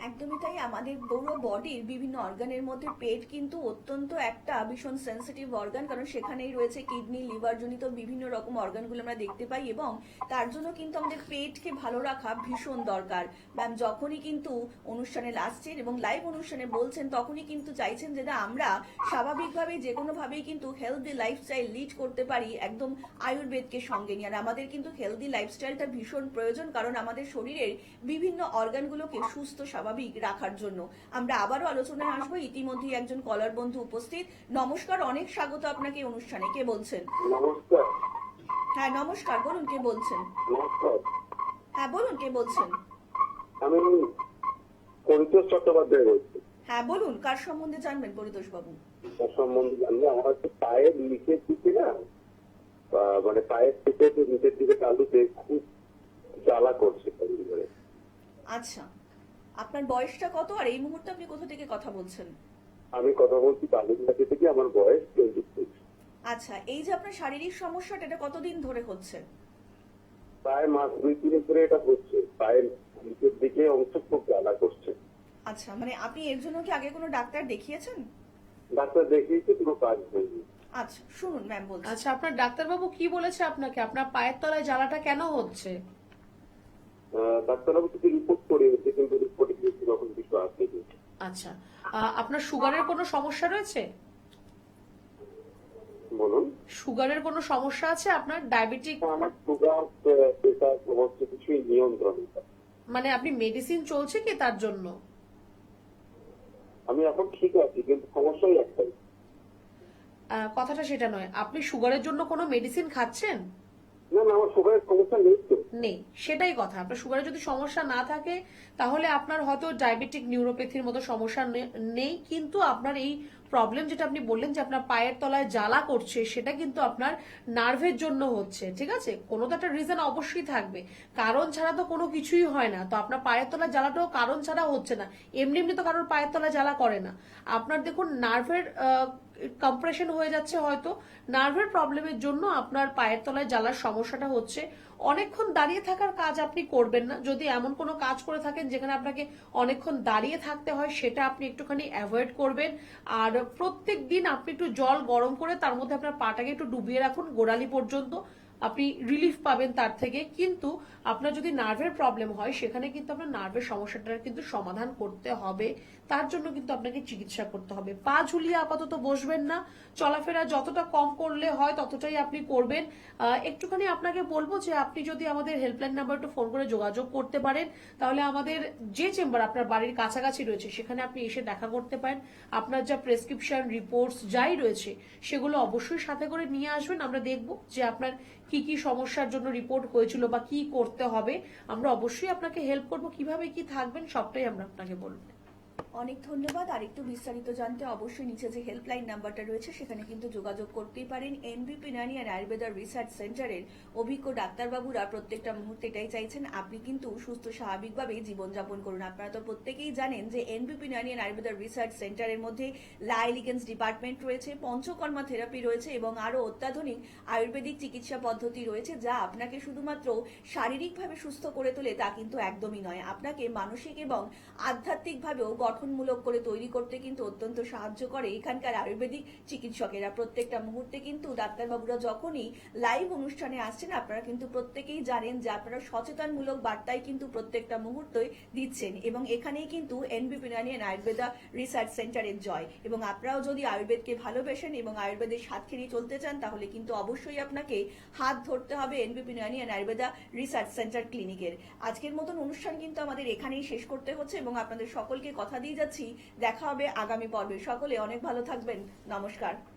একদমই তাই। আমাদের পুরো বডির বিভিন্ন অর্গানের মধ্যে পেট কিন্তু অত্যন্ত একটা ভীষণ সেন্সিটিভ অর্গান, কারণ সেখানেই রয়েছে কিডনি, লিভার জনিত বিভিন্ন রকম অর্গানগুলো আমরা দেখতে পাই, এবং তার জন্য কিন্তু আমাদের পেটকে ভালো রাখা ভীষণ দরকার। ম্যাম যখনই কিন্তু অনুষ্ঠানে আসছেন এবং লাইভ অনুষ্ঠানে বলছেন, তখনই কিন্তু চাইছেন যে না আমরা স্বাভাবিকভাবে যে কোনোভাবেই কিন্তু হেলদি লাইফস্টাইল লিড করতে পারি একদম আয়ুর্বেদকে সঙ্গে নিয়ে। আর আমাদের কিন্তু হেলদি লাইফস্টাইলটা ভীষণ প্রয়োজন, কারণ আমাদের শরীরের বিভিন্ন অর্গানগুলোকে সুস্থ স্বাভাবিক রাখার জন্য। আমরা আবারও আলোচনায় আসবো। ইতিমধ্যেই একজন কলার বন্ধু উপস্থিত। নমস্কার, অনেক স্বাগত আপনাকে অনুষ্ঠানে। কে বলছেন? নমস্কার। হ্যাঁ নমস্কার, বলুন কে বলছেন? নমস্কার, হ্যাঁ বলুন কে বলছেন? আমি পরিতোষ চট্টোপাধ্যায় বলছি। হ্যাঁ বলুন, কার সম্বন্ধে জানবেন পরিতোষ বাবু? তার সম্বন্ধে জানলে আমার হচ্ছে পায়ের নিচের দিকে না, মানে পায়ের থেকে নিচের দিকে তালুতে খুব জ্বালা করছে কদিন ধরে। আচ্ছা, আপনার বয়সটা কত আর এই মুহূর্তে আপনি কোথা থেকে কথা বলছেন? আমি কথা বলছি তালুকদাকে থেকে, আমার বয়স 26। আচ্ছা, এই যে আপনার শারীরিক সমস্যাটা, এটা কতদিন ধরে হচ্ছে? প্রায় মাস 2-3 ধরে এটা হচ্ছে। পায়ের নিচের দিকে অংশ খুব জ্বালা করছে। আচ্ছা, মানে আপনি এর জন্য কি আগে কোনো ডাক্তার দেখিয়েছেন? ডাক্তার দেখিয়েছি, কোনো কাজ হয়নি। আচ্ছা শুনুন ম্যাম বলছি। আচ্ছা, আপনার ডাক্তারবাবু কি বলেছে আপনাকে? আপনার পায়ের তলায় জ্বালাটা কেন হচ্ছে? ডাক্তারবাবু কিছু রিপোর্ট করিয়েছে, কিন্তু রিপোর্টে কিছু রকম কিছু আসেনি। আচ্ছা, আপনার সুগারের কোনো সমস্যা রয়েছে? বলুন। সুগারের কোনো সমস্যা আছে আপনার? ডায়াবেটিক? আমার সুগার, প্রেসার সমস্ত কিছুই নিয়ন্ত্রণ। মানে আপনি মেডিসিন চলছে কি তার জন্য? আমি এখন ঠিক আছি, কিন্তু সমস্যাই একটাই। কথাটা সেটা নয়, আপনি সুগারের জন্য কোনো মেডিসিন খাচ্ছেন? না না, আমার সুগারের সমস্যা নেই তো। নেই, সেটাই কথা। আপনার সুগারের যদি সমস্যা না থাকে তাহলে আপনার হয়তো ডায়াবেটিক নিউরোপ্যাথির মতো সমস্যা নেই, কিন্তু আপনার এই প্রবলেম যেটা আপনি বললেন যে আপনার পায়ের তলায় জ্বালা করছে, সেটা কিন্তু আপনার নার্ভের জন্য হচ্ছে। ঠিক আছে, কোনো তো একটা রিজন অবশ্যই থাকবে, কারণ ছাড়া তো কোনো কিছুই হয় না। তো আপনার পায়ের তলায় জ্বালাটাও কারণ ছাড়া হচ্ছে না। এমনি এমনি তো কারোর পায়ের তলায় জ্বালা করে না। আপনার দেখুন নার্ভের কম্প্রেশন হয়ে যাচ্ছে, হয়তো নার্ভের প্রবলেমের জন্য আপনার পায়ের তলায় জ্বালার সমস্যাটা হচ্ছে। অনেকক্ষণ দাঁড়িয়ে থাকার কাজ আপনি করবেন না। যদি এমন কোনো কাজ করে থাকেন যেখানে আপনাকে অনেকক্ষণ দাঁড়িয়ে থাকতে হয়, সেটা আপনি একটুখানি অ্যাভয়েড করবেন। আর প্রত্যেক দিন আপনি একটু জল গরম করে তার মধ্যে আপনার পাটাকে একটু ডুবিয়ে রাখুন গোড়ালি পর্যন্ত, আপনি রিলিফ পাবেন তার থেকে। কিন্তু আপনার যদি নার্ভের প্রবলেম হয়, সেখানে কিন্তু আপনার নার্ভের সমস্যাটার কিন্তু সমাধান করতে হবে। তার জন্য কিন্তু আপনাকে চিকিৎসা করতে হবে। পা ঝুলিয়ে আপাতত বসবেন না, চলাফেরা যতটা কম করলে হয় ততটাই আপনি করবেন। একটুখানি আপনাকে বলবো যে আপনি যদি আমাদের হেল্পলাইন নাম্বার একটু ফোন করে যোগাযোগ করতে পারেন, তাহলে আমাদের যে চেম্বার আপনার বাড়ির কাছাকাছি রয়েছে সেখানে আপনি এসে দেখা করতে পারেন। আপনার যা প্রেসক্রিপশন, রিপোর্টস যাই রয়েছে সেগুলো অবশ্যই সাথে করে নিয়ে আসবেন। আমরা দেখব যে আপনার কি কি সমস্যার জন্য রিপোর্ট হয়েছিল বা কি করতে হবে। আমরা অবশ্যই আপনাকে হেল্প করব, কিভাবে কি থাকবেন সবটাই আমরা আপনাকে বলবো। অনেক ধন্যবাদ। আর একটু বিস্তারিত জানতে অবশ্যই নিচে যে হেল্পলাইন নাম্বারটা রয়েছে সেখানে কিন্তু যোগাযোগ করতেই পারেন। এনবিপি ইউনানি অ্যান্ড আয়ুর্বেদা রিসার্চ সেন্টারের অভিজ্ঞ ডাক্তারবাবুরা প্রত্যেকটা মুহূর্তে এটাই চাইছেন আপনি কিন্তু সুস্থ স্বাভাবিকভাবে জীবনযাপন করুন। আপনারা তো প্রত্যেকেই জানেন যে এনবিপি ইউনানি অ্যান্ড আয়ুর্বেদা রিসার্চ সেন্টারের মধ্যে লাইলিগেন্স ডিপার্টমেন্ট রয়েছে, পঞ্চকর্মা থেরাপি রয়েছে এবং আরো অত্যাধুনিক আয়ুর্বেদিক চিকিৎসা পদ্ধতি রয়েছে, যা আপনাকে শুধুমাত্র শারীরিকভাবে সুস্থ করে তোলে তা কিন্তু একদমই নয়, আপনাকে মানসিক এবং আধ্যাত্মিকভাবেও গঠনমূলক করে তৈরি করতে কিন্তু অত্যন্ত সাহায্য করে এখানকার আয়ুর্বেদিক চিকিৎসকেরা। প্রত্যেকটা মুহূর্তে কিন্তু ডাক্তারবাবুরা যখনই লাইভ অনুষ্ঠানে আসছেন আপনারা কিন্তু প্রত্যেকেই জানেন যে আপনারা সচেতনমূলক বার্তাই কিন্তু প্রত্যেকটা মুহূর্তে দিচ্ছেন এবং এখানেই কিন্তু এনবিপি ইউনানি অ্যান্ড আয়ুর্বেদা রিসার্চ সেন্টারের জয়। এবং আপনারাও যদি আয়ুর্বেদকে ভালোবাসেন এবং আয়ুর্বেদের সাথে নিয়ে চলতে চান তাহলে কিন্তু অবশ্যই আপনাকে হাত ধরতে হবে এনবিপি Unani and Ayurveda research centre ক্লিনিকের। আজকের মতন অনুষ্ঠান কিন্তু আমাদের এখানেই শেষ করতে হচ্ছে এবং আপনাদের সকলকে কথা দিয়ে যাচ্ছি দেখা হবে আগামী পর্বে। সকলে অনেক ভালো থাকবেন। নমস্কার।